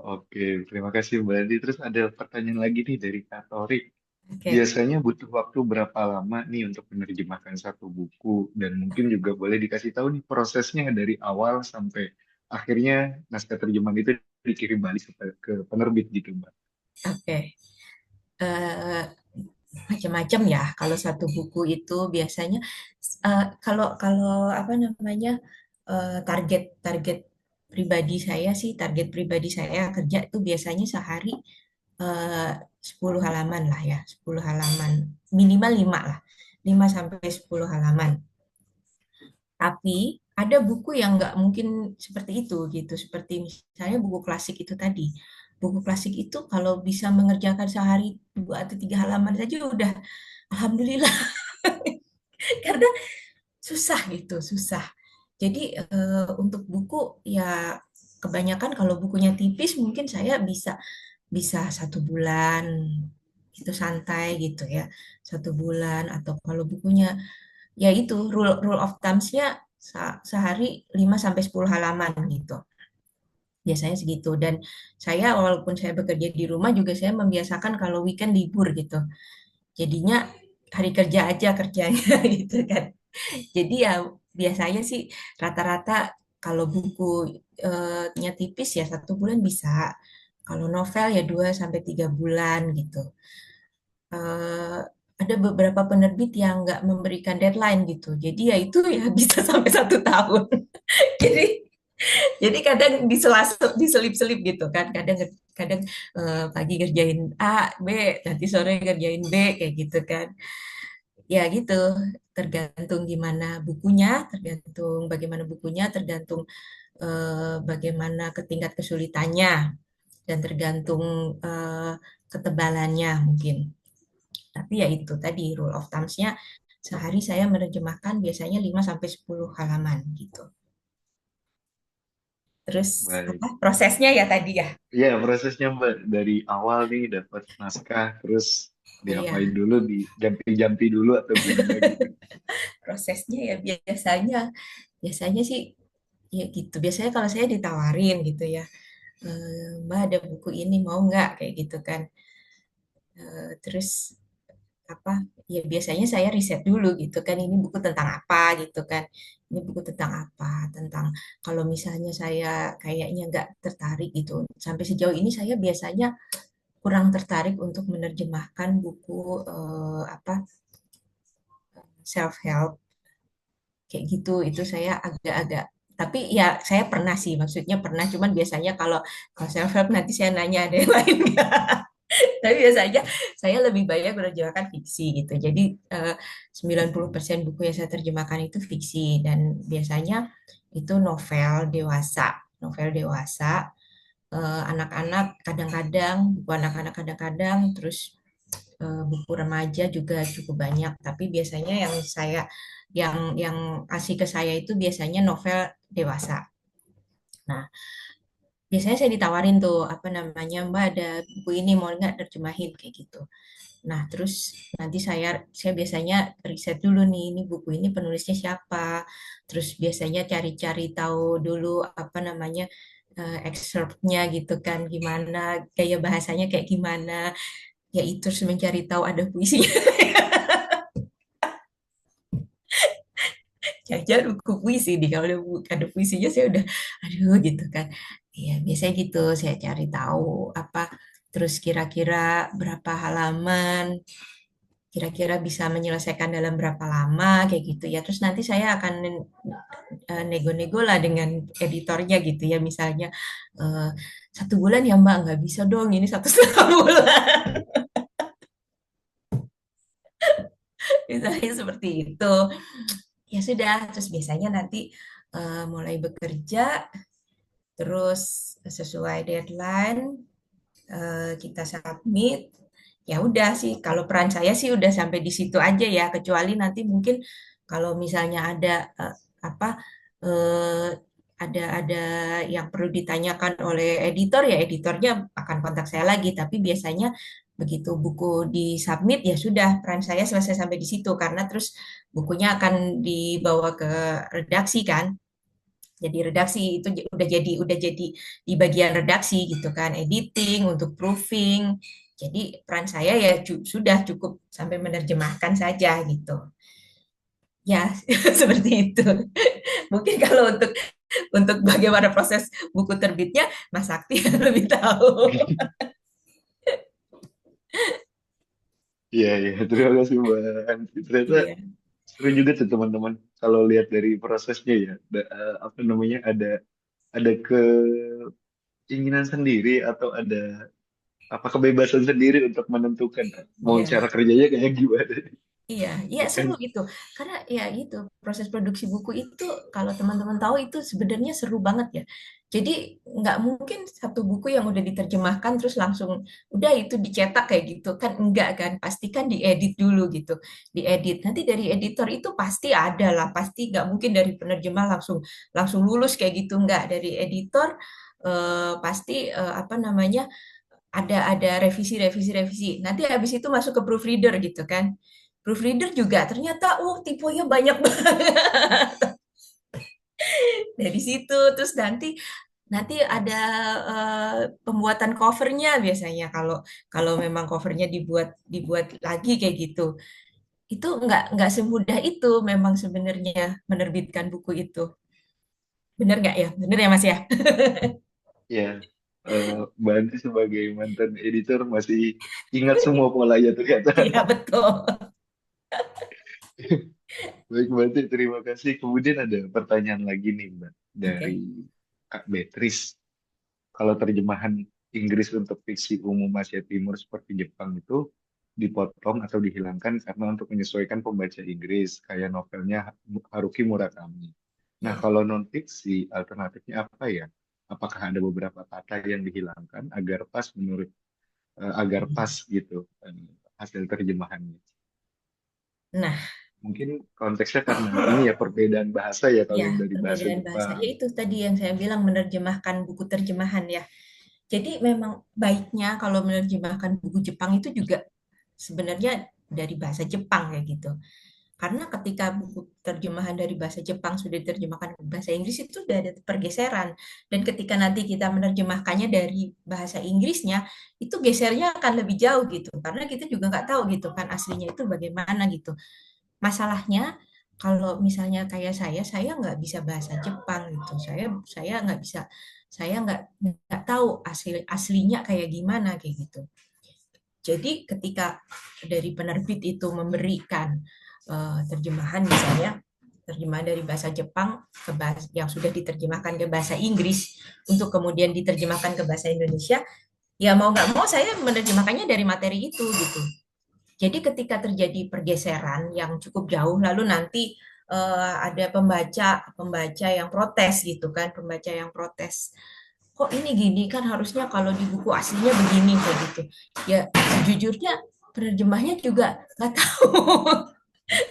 Oke, terima kasih Mbak Andi. Terus ada pertanyaan lagi nih dari Kak Tori. Oke, Biasanya butuh waktu berapa lama nih untuk menerjemahkan satu buku? Dan mungkin juga boleh dikasih tahu nih prosesnya dari awal sampai akhirnya naskah terjemahan itu dikirim balik ke penerbit gitu Mbak. oke. Eh, Macam-macam ya. Kalau satu buku itu biasanya kalau kalau apa namanya target target pribadi saya sih target pribadi saya kerja itu biasanya sehari eh, 10 halaman lah ya 10 halaman minimal 5 lah 5 sampai 10 halaman. Tapi ada buku yang nggak mungkin seperti itu gitu. Seperti misalnya buku klasik itu tadi. Buku klasik itu kalau bisa mengerjakan sehari 2 atau 3 halaman saja udah alhamdulillah. Karena susah gitu, susah. Jadi untuk buku ya kebanyakan kalau bukunya tipis mungkin saya bisa bisa 1 bulan itu santai gitu ya 1 bulan atau kalau bukunya ya itu rule rule of thumbs-nya sehari 5 sampai 10 halaman gitu. Biasanya segitu dan saya walaupun saya bekerja di rumah juga saya membiasakan kalau weekend libur gitu. Jadinya hari kerja aja kerjanya gitu kan. Jadi ya biasanya sih rata-rata kalau bukunya tipis ya 1 bulan bisa. Kalau novel ya 2 sampai 3 bulan gitu. eh, ada beberapa penerbit yang nggak memberikan deadline gitu. Jadi ya itu ya bisa sampai 1 tahun. Jadi jadi kadang diselip-selip gitu kan. Kadang kadang pagi kerjain A, B, nanti sore kerjain B kayak gitu kan. Ya gitu, tergantung gimana bukunya, tergantung bagaimana bukunya, tergantung bagaimana tingkat kesulitannya dan tergantung eh, ketebalannya mungkin. Tapi ya itu tadi rule of thumbs-nya sehari saya menerjemahkan biasanya 5 sampai 10 halaman gitu. Terus apa Baik. prosesnya ya tadi ya? Iya, prosesnya Mbak dari awal nih dapat naskah, terus Iya, diapain dulu, dijampi-jampi dulu atau gimana gitu. prosesnya ya biasanya biasanya sih ya gitu. Biasanya kalau saya ditawarin gitu ya, Mbak ada buku ini mau nggak kayak gitu kan. Terus apa ya biasanya saya riset dulu gitu kan ini buku tentang apa gitu kan ini buku tentang apa tentang kalau misalnya saya kayaknya nggak tertarik gitu sampai sejauh ini saya biasanya kurang tertarik untuk menerjemahkan buku apa self help kayak gitu itu saya agak-agak tapi ya saya pernah sih maksudnya pernah cuman biasanya kalau kalau self help nanti saya nanya ada yang lain nggak. Tapi biasanya saya lebih banyak menerjemahkan fiksi gitu. Jadi 90% buku yang saya terjemahkan itu fiksi dan biasanya itu novel dewasa. Novel dewasa, anak-anak kadang-kadang, buku anak-anak kadang-kadang, terus buku remaja juga cukup banyak. Tapi biasanya yang kasih ke saya itu biasanya novel dewasa. Nah, biasanya saya ditawarin tuh apa namanya, Mbak ada buku ini mau nggak terjemahin kayak gitu. Nah, terus nanti saya biasanya riset dulu nih, ini buku ini penulisnya siapa. Terus biasanya cari-cari tahu dulu apa namanya excerpt-nya gitu kan, gimana gaya bahasanya kayak gimana. Ya itu terus mencari tahu ada puisinya. Jangan buku puisi nih, kalau ada puisinya saya udah aduh gitu kan. Ya biasanya gitu saya cari tahu apa terus kira-kira berapa halaman, kira-kira bisa menyelesaikan dalam berapa lama kayak gitu ya. Terus nanti saya akan nego-nego lah dengan editornya gitu ya. Misalnya eh, 1 bulan ya Mbak, nggak bisa dong ini 1,5 bulan. Misalnya seperti itu. Ya sudah, terus biasanya nanti mulai bekerja, terus sesuai deadline kita submit. Ya udah sih, kalau peran saya sih udah sampai di situ aja ya, kecuali nanti mungkin kalau misalnya ada apa eh, ada yang perlu ditanyakan oleh editor ya editornya akan kontak saya lagi. Tapi biasanya begitu buku disubmit ya sudah peran saya selesai sampai di situ karena terus bukunya akan dibawa ke redaksi kan. Jadi redaksi itu udah jadi di bagian redaksi gitu kan, editing untuk proofing. Jadi peran saya ya sudah cukup sampai menerjemahkan saja gitu. Ya, seperti itu. Mungkin kalau untuk bagaimana proses buku terbitnya, Mas Sakti yang lebih tahu. Iya, iya. Terima kasih Mbak Andri. Ternyata Iya, seru juga tuh teman-teman kalau lihat dari prosesnya ya. Apa namanya, ada keinginan sendiri atau ada apa kebebasan sendiri untuk menentukan mau iya. cara kerjanya kayak gimana. Iya, iya seru Bahkan gitu. Karena ya gitu, proses produksi buku itu kalau teman-teman tahu itu sebenarnya seru banget ya. Jadi nggak mungkin satu buku yang udah diterjemahkan terus langsung udah itu dicetak kayak gitu kan enggak kan, pasti kan diedit dulu gitu. Diedit. Nanti dari editor itu pasti ada lah, pasti nggak mungkin dari penerjemah langsung langsung lulus kayak gitu enggak. Dari editor pasti apa namanya ada revisi. Nanti habis itu masuk ke proofreader gitu kan. Proofreader juga ternyata tipenya banyak banget dari situ. Terus nanti nanti ada pembuatan covernya biasanya kalau kalau memang covernya dibuat dibuat lagi kayak gitu. Itu nggak semudah itu memang sebenarnya menerbitkan buku itu. Bener nggak ya? Bener ya Mas ya? ya, Mbak Andri sebagai mantan editor masih ingat semua polanya ternyata. Iya betul. Baik Mbak Andri, terima kasih. Kemudian ada pertanyaan lagi nih Mbak dari Oke. Kak Beatrice. Kalau terjemahan Inggris untuk fiksi umum Asia Timur seperti Jepang itu dipotong atau dihilangkan karena untuk menyesuaikan pembaca Inggris, kayak novelnya Haruki Murakami. Nah, Iya. kalau non-fiksi, alternatifnya apa ya? Apakah ada beberapa kata yang dihilangkan agar pas gitu hasil terjemahannya? Nah, Mungkin konteksnya karena ini ya perbedaan bahasa ya kalau ya yang dari bahasa perbedaan bahasa. Jepang. Ya itu tadi yang saya bilang menerjemahkan buku terjemahan ya. Jadi memang baiknya kalau menerjemahkan buku Jepang itu juga sebenarnya dari bahasa Jepang kayak gitu. Karena ketika buku terjemahan dari bahasa Jepang sudah diterjemahkan ke bahasa Inggris itu sudah ada pergeseran. Dan ketika nanti kita menerjemahkannya dari bahasa Inggrisnya, itu gesernya akan lebih jauh gitu. Karena kita juga nggak tahu gitu kan aslinya itu bagaimana gitu. Masalahnya kalau misalnya kayak saya nggak bisa bahasa Jepang gitu. Saya nggak bisa, saya nggak tahu aslinya kayak gimana kayak gitu. Jadi ketika dari penerbit itu memberikan terjemahan misalnya terjemahan dari bahasa Jepang ke bahasa, yang sudah diterjemahkan ke bahasa Inggris untuk kemudian diterjemahkan ke bahasa Indonesia, ya mau nggak mau saya menerjemahkannya dari materi itu gitu. Jadi ketika terjadi pergeseran yang cukup jauh, lalu nanti ada pembaca yang protes gitu kan, pembaca yang protes. Kok ini gini kan harusnya kalau di buku aslinya begini kayak gitu. Ya sejujurnya penerjemahnya juga nggak tahu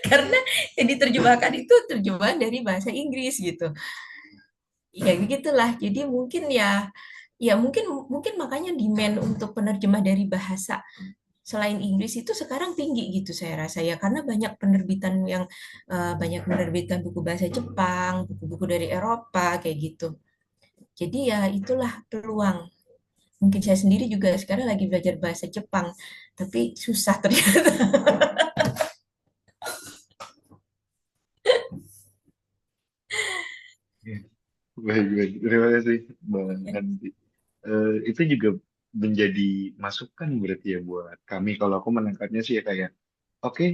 karena yang diterjemahkan itu terjemahan dari bahasa Inggris gitu. Ya begitulah. Jadi mungkin ya Ya, mungkin mungkin makanya demand untuk penerjemah dari bahasa selain Inggris itu sekarang tinggi gitu saya rasa ya, karena banyak penerbitan yang banyak menerbitkan buku bahasa Jepang, buku-buku dari Eropa kayak gitu. Jadi ya itulah peluang. Mungkin saya sendiri juga sekarang lagi belajar bahasa Jepang, tapi susah ternyata. Ya, baik, baik. Terima kasih, Mbak Andi. Itu juga menjadi masukan berarti ya buat kami. Kalau aku menangkapnya sih ya kayak, oke,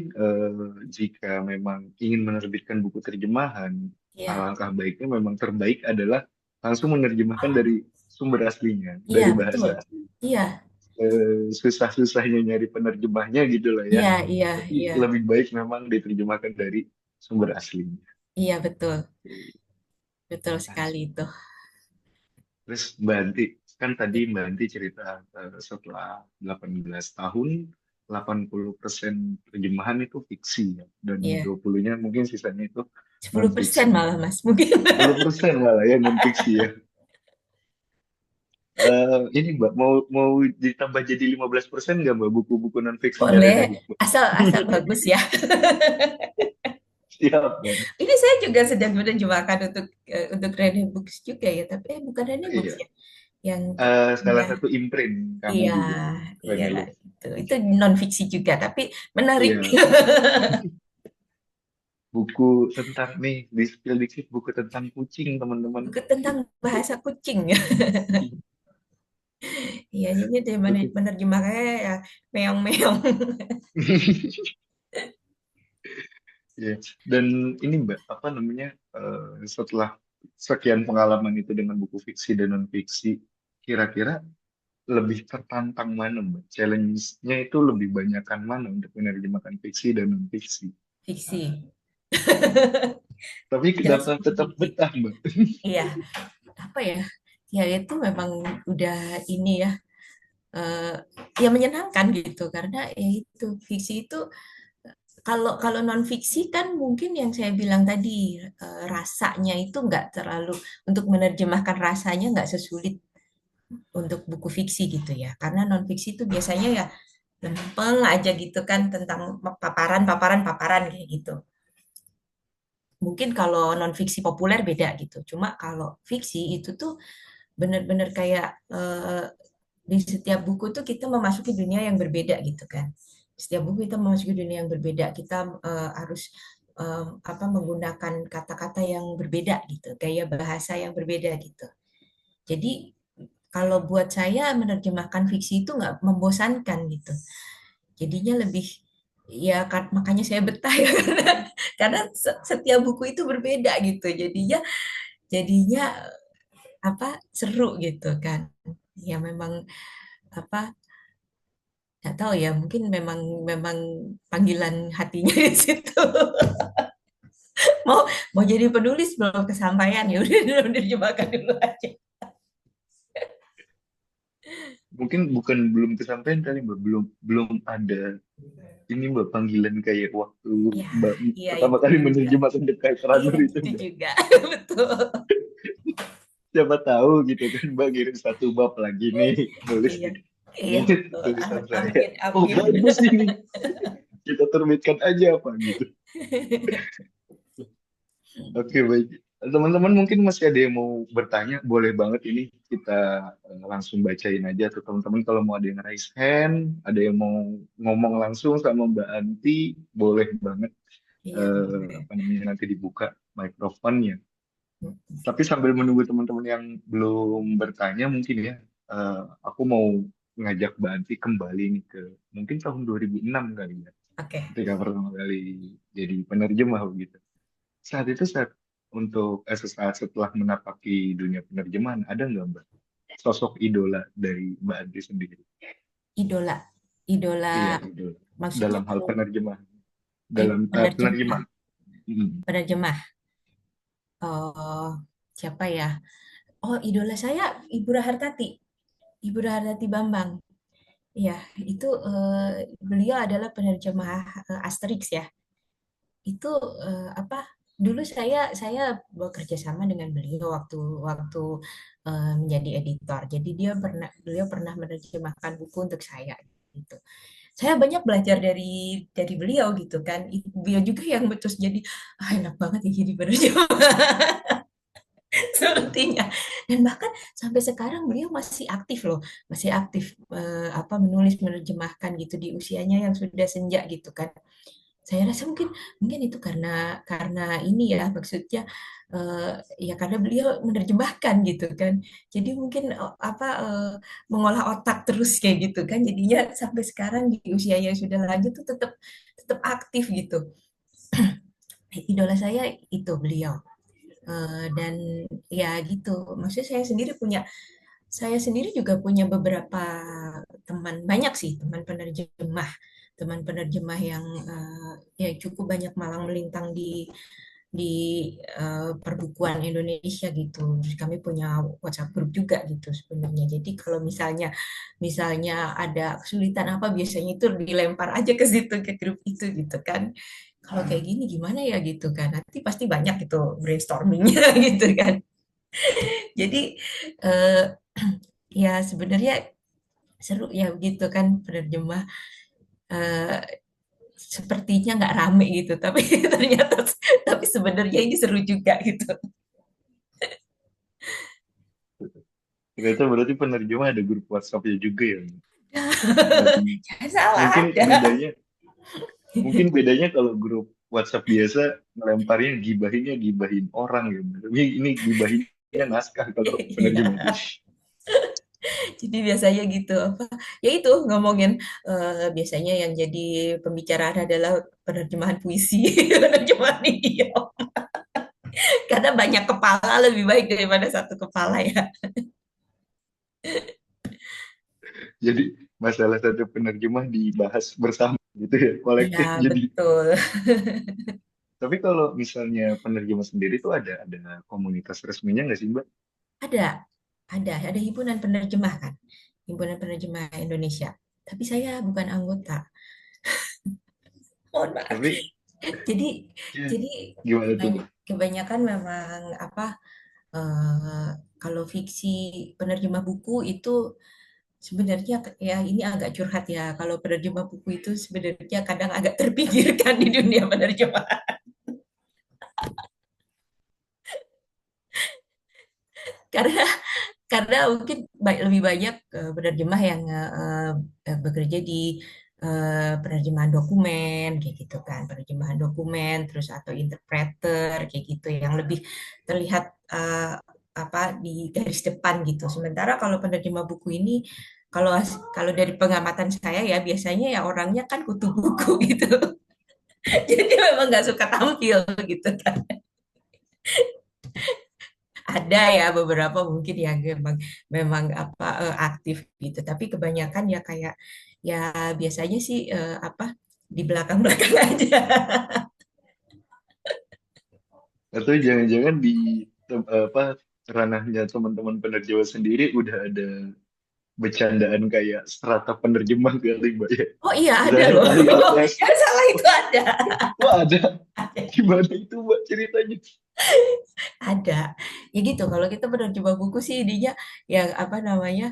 jika memang ingin menerbitkan buku terjemahan, Iya, alangkah baiknya memang terbaik adalah langsung menerjemahkan dari sumber aslinya, iya dari betul. bahasa asli. Iya, Susah-susahnya nyari penerjemahnya gitu lah ya. iya, iya, Tapi iya, lebih baik memang diterjemahkan dari sumber aslinya. iya betul, betul sekali itu. Terus Mbak Anti, kan tadi Mbak Anti cerita setelah 18 tahun, 80% terjemahan itu fiksi ya, dan Iya, 20-nya mungkin sisanya itu 10% non-fiksi. malah Mas mungkin. 10% malah ya non-fiksi ya. Ini Mbak, mau mau ditambah jadi 15% nggak Mbak buku-buku non-fiksinya Boleh, Rene Buku? asal asal bagus ya. Siap, Mbak. Ini saya juga sedang menerjemahkan untuk Rene Books juga ya, tapi bukan Rene Books Iya. ya, yang Salah ya, satu imprint kami iya, juga, iya Renelux. itu non fiksi juga, tapi menarik. Iya, buku tentang nih di spill dikit buku tentang kucing teman-teman. Buku tentang bahasa kucing. Iya, jadi dia Oke. menerjemahkannya ya meong-meong. Ya. Dan ini Mbak, apa namanya? Setelah sekian pengalaman itu dengan buku fiksi dan non fiksi, kira-kira lebih tertantang mana Mbak? Challenge-nya itu lebih banyakkan mana untuk menerjemahkan fiksi dan non fiksi? Fiksi. Tapi Jelas kenapa tetap fiksi. betah Mbak? Iya, apa ya? Ya itu memang udah ini ya, eh, ya menyenangkan gitu karena ya itu fiksi itu kalau kalau non fiksi kan mungkin yang saya bilang tadi rasanya itu nggak terlalu untuk menerjemahkan rasanya nggak sesulit untuk buku fiksi gitu ya karena non fiksi itu biasanya ya lempeng aja gitu kan tentang paparan paparan paparan kayak gitu. Mungkin kalau non fiksi populer beda gitu. Cuma kalau fiksi itu tuh benar-benar kayak di setiap buku tuh kita memasuki dunia yang berbeda gitu kan. Setiap buku kita memasuki dunia yang berbeda. Kita harus apa menggunakan kata-kata yang berbeda gitu, gaya bahasa yang berbeda gitu. Jadi kalau buat saya menerjemahkan fiksi itu nggak membosankan gitu. Jadinya lebih ya makanya saya betah ya karena setiap buku itu berbeda gitu. Jadinya apa seru gitu kan. Ya memang apa nggak tahu ya mungkin memang memang panggilan hatinya di situ mau mau jadi penulis belum kesampaian ya udah dulu diterjemahkan dulu aja. Mungkin bukan belum kesampaian kali Mbak, belum belum ada ini Mbak panggilan kayak waktu Ya, Mbak iya pertama itu kali juga. menerjemahkan The Kite Iya Runner itu itu Mbak. juga. Betul. Siapa tahu gitu kan Mbak kirim satu bab lagi nih nulis Iya. gitu. Iya Ini betul. tulisan saya. Amin Oh amin. bagus ini. Kita terbitkan aja apa gitu. Oke baik. Teman-teman mungkin masih ada yang mau bertanya, boleh banget ini kita langsung bacain aja tuh teman-teman kalau mau ada yang raise hand, ada yang mau ngomong langsung sama Mbak Anti, boleh banget Iya boleh. apa namanya nanti dibuka mikrofonnya. Tapi sambil menunggu teman-teman yang belum bertanya mungkin ya, aku mau ngajak Mbak Anti kembali nih ke mungkin tahun 2006 kali ya, Oke. ketika pertama kali jadi penerjemah begitu. Saat untuk sesaat setelah menapaki dunia penerjemahan, ada nggak Mbak sosok idola dari Mbak Anti sendiri? Idola. Idola Iya, idola. maksudnya Dalam hal penerjemahan, dalam idola penerjemah. penerjemah. Hmm. Penerjemah. Oh, siapa ya? Oh, idola saya Ibu Rahartati. Ibu Rahartati Bambang. Iya, itu beliau adalah penerjemah Asterix ya. Itu apa? dulu saya bekerja sama dengan beliau waktu waktu menjadi editor. Jadi beliau pernah menerjemahkan buku untuk saya gitu. Saya banyak belajar dari beliau gitu kan. Beliau juga yang terus jadi enak banget ya jadi penerjemah sepertinya. Dan bahkan sampai sekarang beliau masih aktif loh, masih aktif apa menulis menerjemahkan gitu di usianya yang sudah senja gitu kan. Saya rasa mungkin mungkin itu karena ini ya maksudnya eh, ya karena beliau menerjemahkan gitu kan. Jadi mungkin apa mengolah otak terus kayak gitu kan. Jadinya sampai sekarang di usia yang sudah lanjut tuh tetap tetap aktif gitu. Idola saya itu beliau. Dan ya gitu. Maksudnya saya sendiri juga punya beberapa teman, banyak sih teman penerjemah yang ya cukup banyak malang melintang di perbukuan Indonesia gitu. Terus kami punya WhatsApp grup juga gitu sebenarnya. Jadi kalau misalnya ada kesulitan apa biasanya itu dilempar aja ke situ ke grup itu gitu kan. Kalau kayak gini gimana ya gitu kan. Nanti pasti banyak gitu brainstormingnya gitu kan. Jadi eh, ya sebenarnya seru ya begitu kan penerjemah eh, sepertinya nggak rame gitu tapi ternyata tapi sebenarnya ini seru juga gitu. Ternyata berarti penerjemah ada grup WhatsApp-nya juga ya. Dan Jangan salah mungkin ada. bedanya, mungkin bedanya kalau grup WhatsApp biasa ngelemparnya gibahinnya gibahin orang ya. Tapi ini gibahinnya naskah kalau penerjemah Iya, itu. jadi biasanya gitu apa ya itu ngomongin biasanya yang jadi pembicaraan adalah penerjemahan puisi penerjemahan idiom karena banyak kepala lebih baik daripada satu kepala ya. Jadi masalah satu penerjemah dibahas bersama gitu ya, Iya kolektif. Jadi, betul. tapi kalau misalnya penerjemah sendiri tuh ada komunitas resminya nggak sih, Mbak? Ada, ada himpunan penerjemah kan, himpunan penerjemah Indonesia. Tapi saya bukan anggota. Mohon maaf. Tapi Jadi, ya, jadi gimana tuh? kebanyakan memang apa eh, kalau fiksi penerjemah buku itu sebenarnya ya ini agak curhat ya. Kalau penerjemah buku itu sebenarnya kadang agak terpinggirkan di dunia penerjemah karena mungkin lebih banyak penerjemah yang bekerja di penerjemahan dokumen kayak gitu kan penerjemahan dokumen terus atau interpreter kayak gitu yang lebih terlihat apa di garis depan gitu sementara kalau penerjemah buku ini kalau kalau dari pengamatan saya ya biasanya ya orangnya kan kutu buku gitu jadi memang nggak suka tampil gitu kan ada ya beberapa mungkin yang memang memang apa aktif gitu tapi kebanyakan ya kayak ya biasanya sih apa di belakang-belakang aja. Atau jangan-jangan di apa ranahnya teman-teman penerjemah sendiri udah ada bercandaan kayak strata penerjemah kali, Mbak ya? Oh iya ada Misalnya loh. ahli atas, Yang salah itu ada. wah ada. Ada. Gimana itu, Mbak, ceritanya? Ada. Ya gitu kalau kita penerjemah buku sih ininya yang apa namanya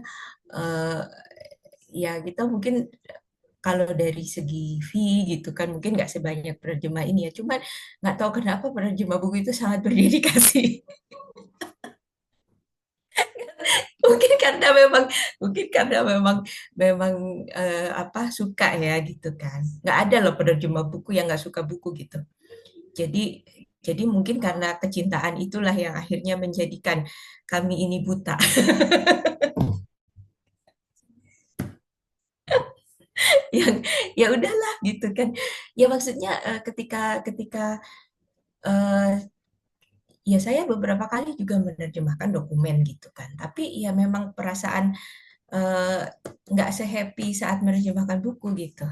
eh, ya kita mungkin kalau dari segi fee gitu kan mungkin nggak sebanyak penerjemah ini ya cuman nggak tahu kenapa penerjemah buku itu sangat berdedikasi. Mungkin karena memang memang apa suka ya gitu kan nggak ada loh penerjemah buku yang nggak suka buku gitu jadi mungkin karena kecintaan itulah yang akhirnya menjadikan kami ini buta. Yang ya udahlah gitu kan ya maksudnya ketika ketika eh, ya saya beberapa kali juga menerjemahkan dokumen gitu kan tapi ya memang perasaan eh, nggak sehappy saat menerjemahkan buku gitu.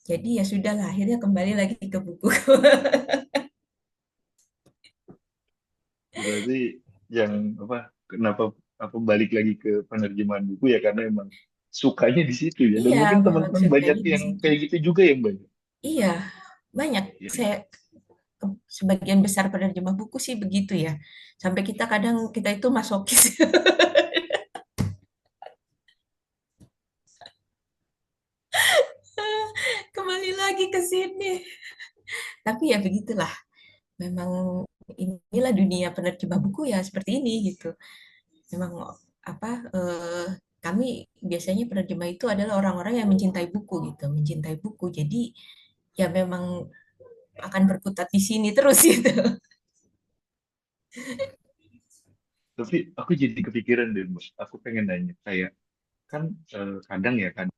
Jadi ya sudahlah, akhirnya kembali lagi ke buku. Berarti yang apa kenapa apa balik lagi ke penerjemahan buku ya karena emang sukanya di situ ya. Dan Iya, mungkin memang teman-teman banyak sukanya di yang situ. kayak gitu juga ya, Mbak. Iya, banyak. Iya, Saya iya. sebagian besar penerjemah buku sih begitu ya. Sampai kita kadang kita itu masokis. Kembali lagi ke sini. Tapi ya begitulah. Memang inilah dunia penerjemah buku ya seperti ini gitu. Memang apa kami biasanya penerjemah itu adalah orang-orang yang mencintai buku gitu, mencintai buku. Jadi ya memang akan berkutat di sini terus gitu. Tapi aku jadi kepikiran deh, Bos. Aku pengen nanya, kayak kan kadang ya kan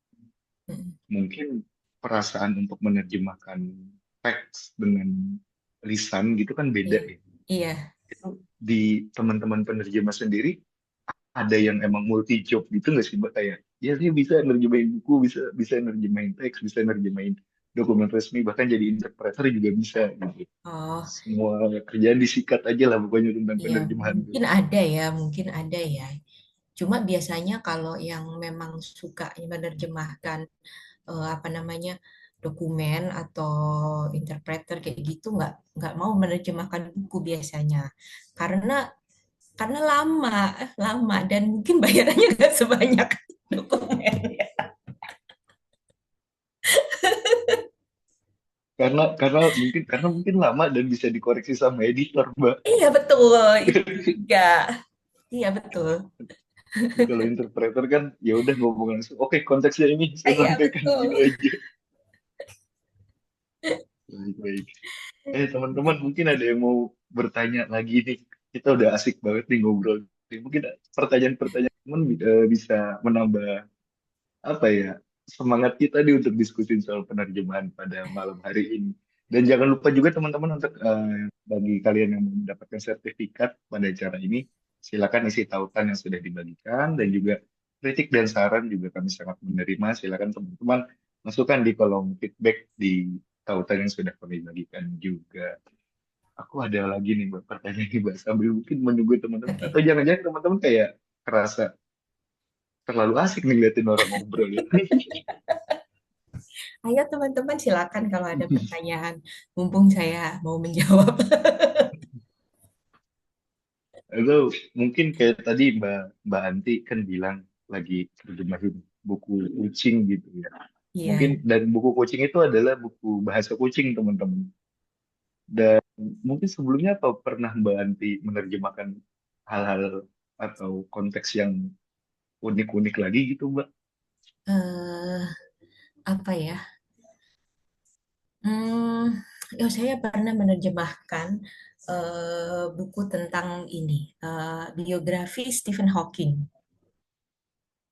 mungkin perasaan untuk menerjemahkan teks dengan lisan gitu kan beda Iya. ya. Iya. Itu di teman-teman penerjemah sendiri ada yang emang multi job gitu nggak sih Mbak, kayak ya dia bisa nerjemahin buku, bisa bisa nerjemahin teks, bisa nerjemahin dokumen resmi, bahkan jadi interpreter juga bisa gitu. Oh, Semua kerjaan disikat aja lah pokoknya tentang iya, penerjemahan tuh. mungkin ada ya, mungkin ada ya. Cuma biasanya kalau yang memang suka menerjemahkan apa namanya dokumen atau interpreter kayak gitu nggak mau menerjemahkan buku biasanya karena lama lama dan mungkin bayarannya nggak sebanyak dokumen. Karena mungkin lama dan bisa dikoreksi sama editor Mbak. Iya betul itu juga. Iya betul. Kalau interpreter kan ya udah ngomong langsung, oke konteksnya ini saya Iya sampaikan betul. gini aja. Baik, baik. Teman-teman mungkin ada yang mau bertanya lagi nih. Kita udah asik banget nih ngobrol. Mungkin pertanyaan-pertanyaan teman bisa menambah apa ya, semangat kita nih untuk diskusi soal penerjemahan pada malam hari ini. Dan jangan lupa juga teman-teman untuk bagi kalian yang mau mendapatkan sertifikat pada acara ini, silakan isi tautan yang sudah dibagikan dan juga kritik dan saran juga kami sangat menerima. Silakan teman-teman masukkan di kolom feedback di tautan yang sudah kami bagikan juga. Aku ada lagi nih Mbak, pertanyaan nih Mbak, sambil mungkin menunggu teman-teman, atau Oke. jangan-jangan teman-teman kayak kerasa terlalu asik nih ngeliatin orang ngobrol ya. Ayo teman-teman silakan kalau ada pertanyaan. Mumpung saya mau menjawab. Atau mungkin kayak tadi Mbak Mbak Anti kan bilang lagi terjemahin buku kucing gitu ya. Mungkin Iya. dan buku kucing itu adalah buku bahasa kucing teman-teman. Dan mungkin sebelumnya apa pernah Mbak Anti menerjemahkan hal-hal atau konteks yang unik-unik lagi gitu Mbak? eh apa ya? Hmm, ya saya pernah menerjemahkan buku tentang ini, biografi Stephen Hawking.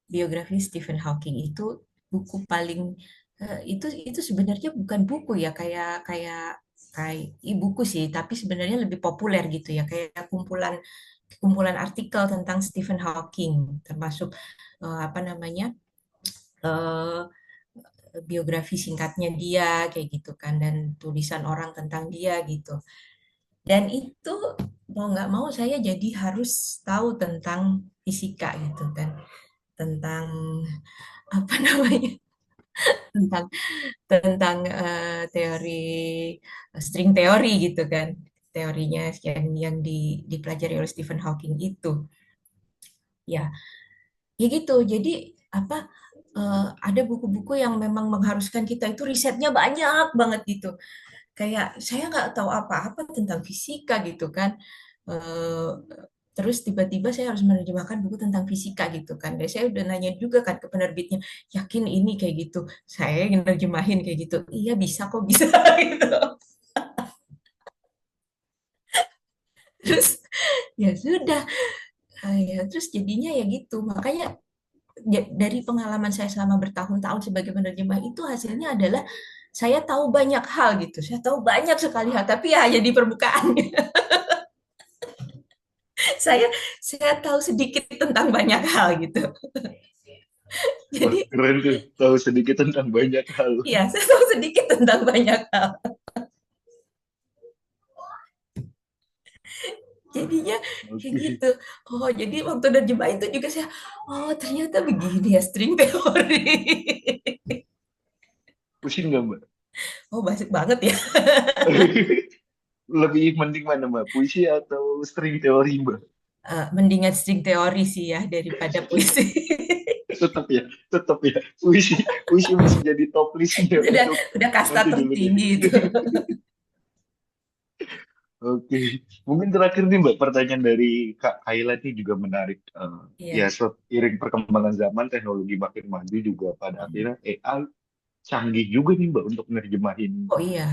Biografi Stephen Hawking itu buku paling itu sebenarnya bukan buku ya kayak kayak kayak buku sih, tapi sebenarnya lebih populer gitu ya kayak kumpulan kumpulan artikel tentang Stephen Hawking termasuk apa namanya eh, biografi singkatnya dia kayak gitu kan dan tulisan orang tentang dia gitu. Dan itu mau nggak mau saya jadi harus tahu tentang fisika gitu kan, tentang apa namanya, tentang teori string teori gitu kan, teorinya yang dipelajari oleh Stephen Hawking itu. Ya, ya gitu. Jadi apa ada buku-buku yang memang mengharuskan kita itu risetnya banyak banget gitu. Kayak saya nggak tahu apa-apa tentang fisika gitu kan. Eh, Terus tiba-tiba saya harus menerjemahkan buku tentang fisika gitu kan. Dan saya udah nanya juga kan ke penerbitnya, yakin ini kayak gitu. Saya yang nerjemahin kayak gitu. Iya bisa kok bisa gitu. Terus ya sudah. Ya, terus jadinya ya gitu. Makanya dari pengalaman saya selama bertahun-tahun sebagai penerjemah itu hasilnya adalah saya tahu banyak hal gitu. Saya tahu banyak sekali hal, tapi ya hanya di permukaan. saya saya tahu sedikit tentang banyak hal gitu. Wah, Jadi keren tuh, tahu sedikit tentang banyak hal. ya saya tahu sedikit tentang banyak hal. Jadinya kayak Oke, gitu. Oh, jadi waktu nerjemah itu juga saya, oh ternyata begini ya string teori. pusing nggak Mbak? Oh, basic banget ya. lebih mending mana Mbak? Puisi atau string teori Mbak? Mendingan string teori sih ya daripada puisi. Tetap ya, tetap ya. Puisi, puisi masih jadi top listnya Itu untuk udah kasta nanti dulu deh. tertinggi itu. Oke, mungkin terakhir nih Mbak, pertanyaan dari Kak Kaila ini juga menarik. Ya, Iya. seiring perkembangan zaman, teknologi makin maju juga pada akhirnya AI canggih juga nih Mbak untuk nerjemahin Oh iya.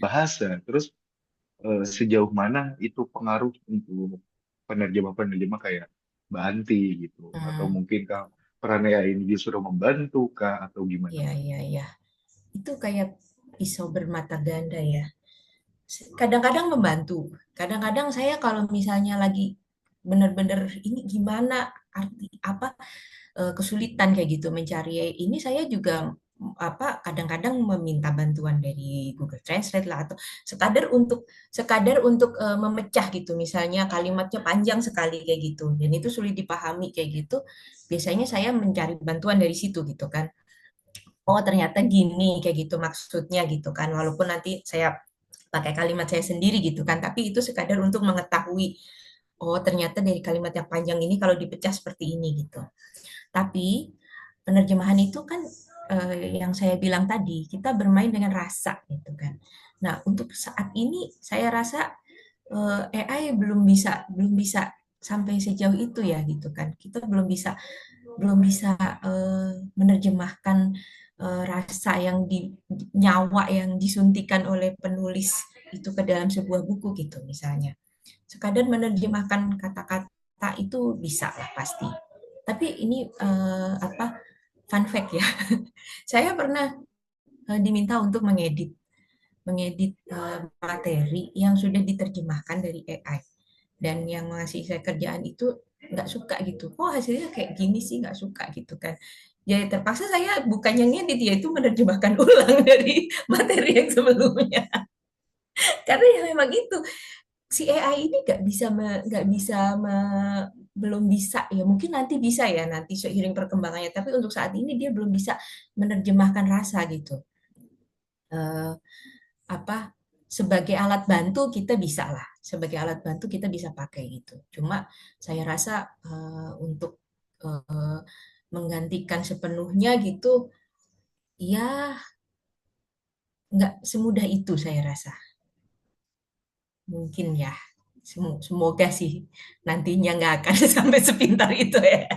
bahasa. Terus sejauh mana itu pengaruh untuk penerjemah-penerjemah kayak Mbak Anti gitu, atau Hmm, mungkin Kak peran AI ini justru membantu Kak atau gimana iya, Mbak? iya, iya. Itu kayak pisau bermata ganda ya. Kadang-kadang membantu. Kadang-kadang saya kalau misalnya lagi benar-benar ini gimana arti apa kesulitan kayak gitu mencari ini saya juga apa kadang-kadang meminta bantuan dari Google Translate lah atau sekadar untuk memecah gitu misalnya kalimatnya panjang sekali kayak gitu dan itu sulit dipahami kayak gitu biasanya saya mencari bantuan dari situ gitu kan oh ternyata gini kayak gitu maksudnya gitu kan walaupun nanti saya pakai kalimat saya sendiri gitu kan tapi itu sekadar untuk mengetahui oh ternyata dari kalimat yang panjang ini kalau dipecah seperti ini gitu tapi penerjemahan itu kan yang saya bilang tadi, kita bermain dengan rasa gitu kan. Nah, untuk saat ini saya rasa AI belum bisa sampai sejauh itu ya gitu kan. Kita belum bisa menerjemahkan rasa yang nyawa yang disuntikan oleh penulis itu ke dalam sebuah buku gitu misalnya. Sekadar menerjemahkan kata-kata itu bisa lah pasti. Tapi ini apa fun fact ya. Saya pernah diminta untuk mengedit mengedit materi yang sudah diterjemahkan dari AI dan yang ngasih saya kerjaan itu nggak suka gitu. Oh hasilnya kayak gini sih nggak suka gitu kan. Jadi terpaksa saya bukannya ngedit ya itu menerjemahkan ulang dari materi yang sebelumnya. Karena ya memang itu si AI ini belum bisa ya mungkin nanti bisa ya nanti seiring perkembangannya tapi untuk saat ini dia belum bisa menerjemahkan rasa gitu Eh, apa sebagai alat bantu kita bisa lah sebagai alat bantu kita bisa pakai gitu cuma saya rasa untuk eh, menggantikan sepenuhnya gitu ya nggak semudah itu saya rasa mungkin ya semoga sih nantinya nggak akan sampai sepintar itu ya.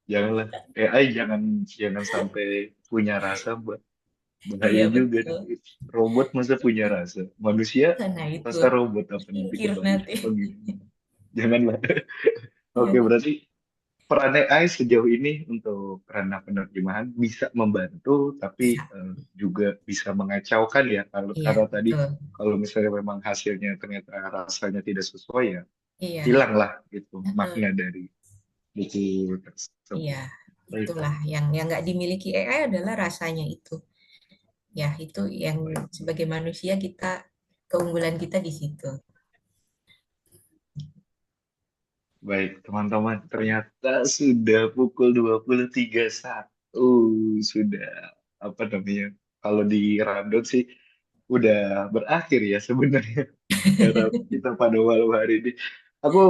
Janganlah, AI jangan jangan sampai punya rasa Mbak. Iya Bahaya juga betul. nanti. Robot masa punya rasa? Manusia Nah itu rasa robot apa nanti singkir kebalik? nanti. Oh gitu. Janganlah. Oke, Iya, berarti peran AI sejauh ini untuk ranah penerjemahan bisa membantu, tapi bisa. juga bisa mengacaukan ya. Kalau Iya karena tadi betul. kalau misalnya memang hasilnya ternyata rasanya tidak sesuai ya, Iya. hilanglah itu makna Heeh. dari buku Iya, tersebut. Baik, itulah yang nggak dimiliki AI adalah rasanya itu. Ya, itu yang baik, sebagai manusia kita keunggulan kita di situ. baik, teman-teman. Ternyata sudah pukul 23.01. Sudah apa namanya? Kalau di rundown sih udah berakhir ya sebenarnya. Cara kita pada malam hari ini. Aku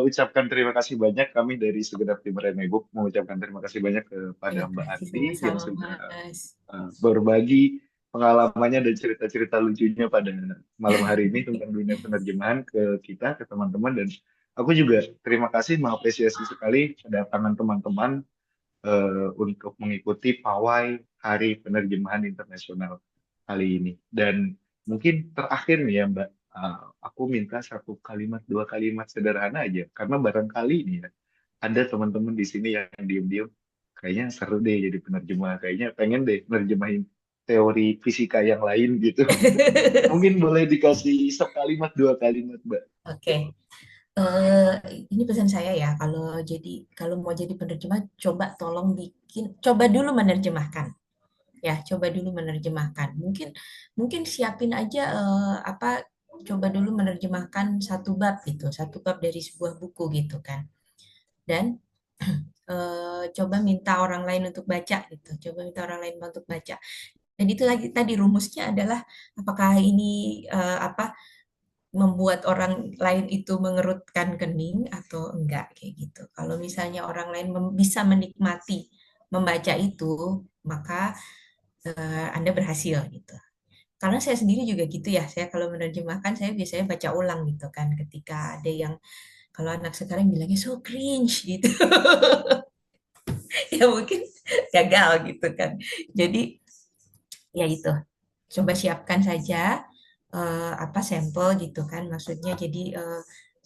ucapkan terima kasih banyak kami dari segenap tim Remebook mengucapkan terima kasih banyak kepada Terima Mbak kasih Anti yang sama-sama, sudah Mas. berbagi pengalamannya dan cerita-cerita lucunya pada malam hari ini tentang dunia penerjemahan ke kita, ke teman-teman dan aku juga terima kasih mengapresiasi sekali kedatangan teman-teman untuk mengikuti pawai Hari Penerjemahan Internasional kali ini. Dan mungkin terakhir nih ya Mbak, aku minta satu kalimat, dua kalimat sederhana aja. Karena barangkali nih ya, ada teman-teman di sini yang diem-diem, kayaknya seru deh jadi penerjemah, kayaknya pengen deh nerjemahin teori fisika yang lain gitu. Mungkin boleh dikasih sekalimat, dua kalimat Mbak. Oke, eh, ini pesan saya ya. Kalau mau jadi penerjemah, coba dulu menerjemahkan. Ya, coba dulu menerjemahkan. Mungkin mungkin siapin aja coba dulu menerjemahkan satu bab gitu, satu bab dari sebuah buku gitu kan. Dan coba minta orang lain untuk baca gitu. Coba minta orang lain untuk baca. Dan itu lagi tadi rumusnya adalah apakah ini apa membuat orang lain itu mengerutkan kening atau enggak kayak gitu. Kalau misalnya orang lain bisa menikmati membaca itu, maka Anda berhasil gitu. Karena saya sendiri juga gitu ya, saya kalau menerjemahkan saya biasanya baca ulang gitu kan ketika ada yang kalau anak sekarang bilangnya so cringe gitu. Ya mungkin gagal gitu kan. Jadi ya itu, coba siapkan saja apa sampel gitu kan maksudnya jadi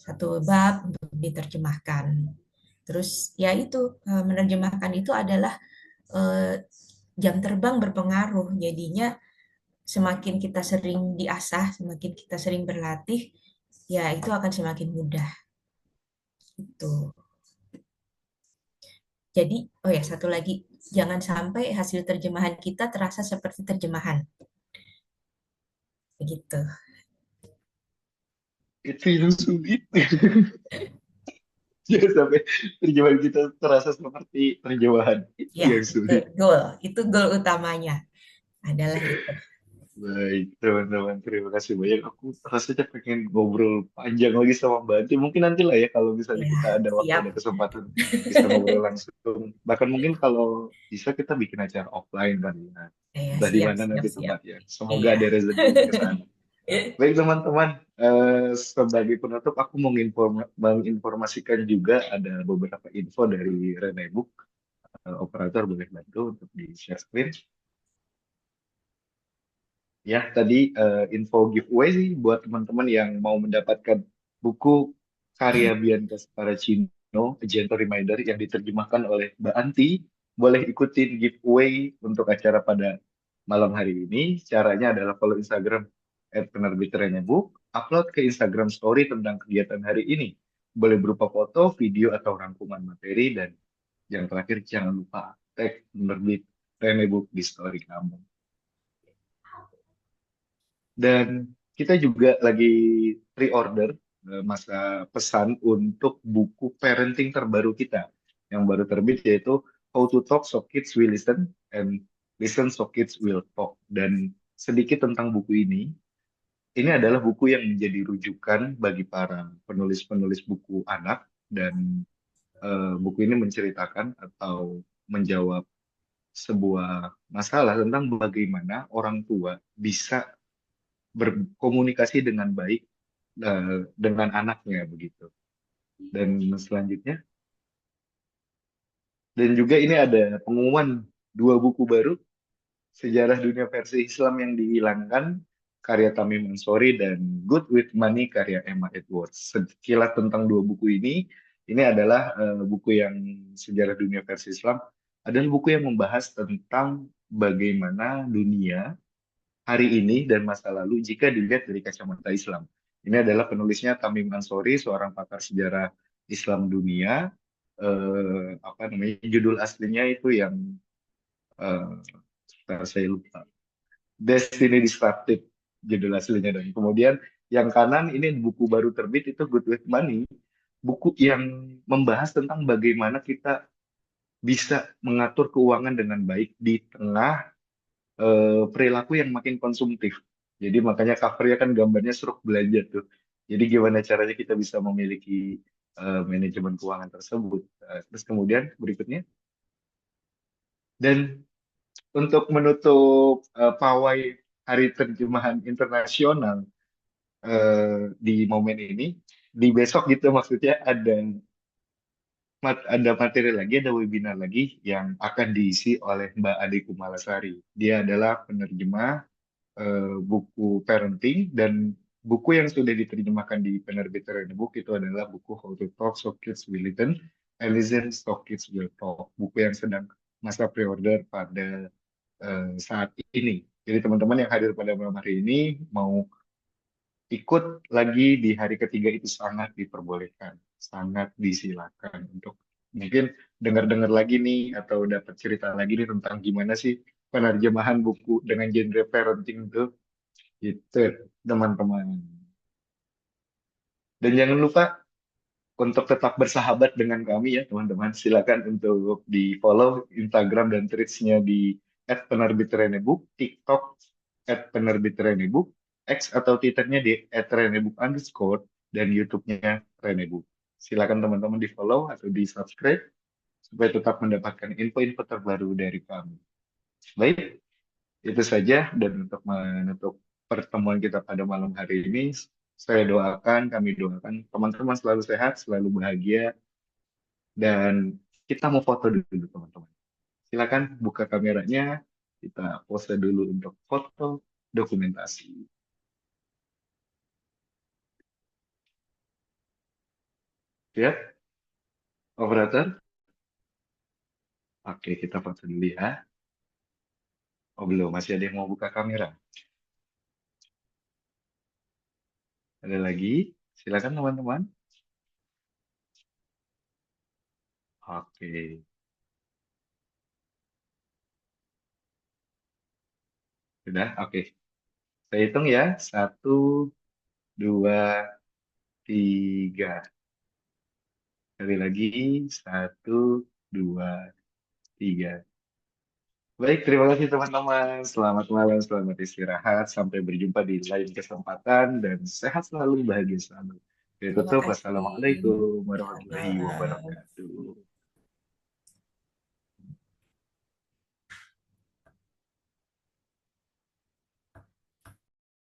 satu bab untuk diterjemahkan. Terus ya itu menerjemahkan itu adalah eh, jam terbang berpengaruh. Jadinya semakin kita sering diasah, semakin kita sering berlatih, ya itu akan semakin mudah itu. Jadi, oh ya satu lagi, jangan sampai hasil terjemahan kita terasa seperti terjemahan. Begitu. Itu yang sulit. Jangan sampai terjemahan kita terasa seperti terjemahan. Itu Ya, yang itu sulit. goal. Itu goal utamanya adalah itu. Baik, teman-teman. Terima kasih banyak. Aku rasanya pengen ngobrol panjang lagi sama Mbak Anti. Mungkin nanti lah ya, kalau misalnya Ya, kita ada waktu, siap. ada kesempatan, bisa ngobrol langsung. Bahkan mungkin kalau bisa kita bikin acara offline kan ya. Ya, Entah di siap, mana siap, nanti siap. tempatnya. Semoga Iya. ada rezeki ke sana. Baik teman-teman, sebagai penutup aku mau menginformasikan juga ada beberapa info dari Renebook. Operator boleh bantu untuk di share screen. Ya, tadi info giveaway sih buat teman-teman yang mau mendapatkan buku karya Bianca Sparacino, A Gentle Reminder yang diterjemahkan oleh Mbak Anti. Boleh ikutin giveaway untuk acara pada malam hari ini. Caranya adalah follow Instagram @penerbit.book, upload ke Instagram Story tentang kegiatan hari ini. Boleh berupa foto, video, atau rangkuman materi, dan yang terakhir jangan lupa tag penerbit Book di story kamu. Dan kita juga lagi pre-order masa pesan untuk buku parenting terbaru kita yang baru terbit yaitu How to Talk So Kids Will Listen and Listen So Kids Will Talk. Dan sedikit tentang buku ini adalah buku yang menjadi rujukan bagi para penulis-penulis buku anak dan buku ini menceritakan atau menjawab sebuah masalah tentang bagaimana orang tua bisa berkomunikasi dengan baik dengan anaknya begitu. Dan selanjutnya, dan juga ini ada pengumuman dua buku baru, Sejarah Dunia Versi Islam yang Dihilangkan, karya Tamim Ansori, dan Good with Money, karya Emma Edwards. Sekilas tentang dua buku ini adalah buku yang Sejarah Dunia Versi Islam, adalah buku yang membahas tentang bagaimana dunia hari ini dan masa lalu jika dilihat dari kacamata Islam. Ini adalah penulisnya Tamim Ansori, seorang pakar sejarah Islam dunia. Apa namanya? Judul aslinya itu yang saya lupa. Destiny Disrupted judul aslinya, dan kemudian yang kanan ini buku baru terbit itu Good with Money, buku yang membahas tentang bagaimana kita bisa mengatur keuangan dengan baik di tengah perilaku yang makin konsumtif. Jadi makanya covernya kan gambarnya seruk belanja tuh. Jadi gimana caranya kita bisa memiliki manajemen keuangan tersebut. Terus kemudian berikutnya, dan untuk menutup pawai Hari Terjemahan Internasional di momen ini, di besok gitu maksudnya ada materi lagi, ada webinar lagi yang akan diisi oleh Mbak Ade Kumalasari. Dia adalah penerjemah buku parenting, dan buku yang sudah diterjemahkan di penerbit Rene Book itu adalah buku How to Talk So Kids Will Listen and Listen So Kids Will Talk. Buku yang sedang masa pre-order pada saat ini. Jadi teman-teman yang hadir pada malam hari ini mau ikut lagi di hari ketiga itu sangat diperbolehkan, sangat disilakan untuk mungkin dengar-dengar lagi nih atau dapat cerita lagi nih tentang gimana sih penerjemahan buku dengan genre parenting itu, gitu teman-teman. Dan jangan lupa untuk tetap bersahabat dengan kami ya teman-teman. Silakan untuk di follow Instagram dan tweetsnya di @penerbit Renebook, TikTok @penerbit Renebook, X atau Twitternya di @renebook_, dan YouTube-nya Renebook. Silakan teman-teman di follow atau di subscribe supaya tetap mendapatkan info-info terbaru dari kami. Baik, itu saja dan untuk menutup pertemuan kita pada malam hari ini, kami doakan teman-teman selalu sehat, selalu bahagia, dan kita mau foto dulu teman-teman. Silakan buka kameranya, kita pose dulu untuk foto dokumentasi. Ya, operator? Oke, kita foto dulu ya. Oh belum, masih ada yang mau buka kamera. Ada lagi? Silakan teman-teman. Oke, sudah. Oke, saya hitung ya. 1, 2, 3. Sekali lagi, 1, 2, 3. Baik, terima kasih teman-teman. Selamat malam, selamat istirahat. Sampai berjumpa di lain kesempatan dan sehat selalu, bahagia selalu. Terima Tutup. kasih. Wassalamualaikum Selamat warahmatullahi malam. wabarakatuh.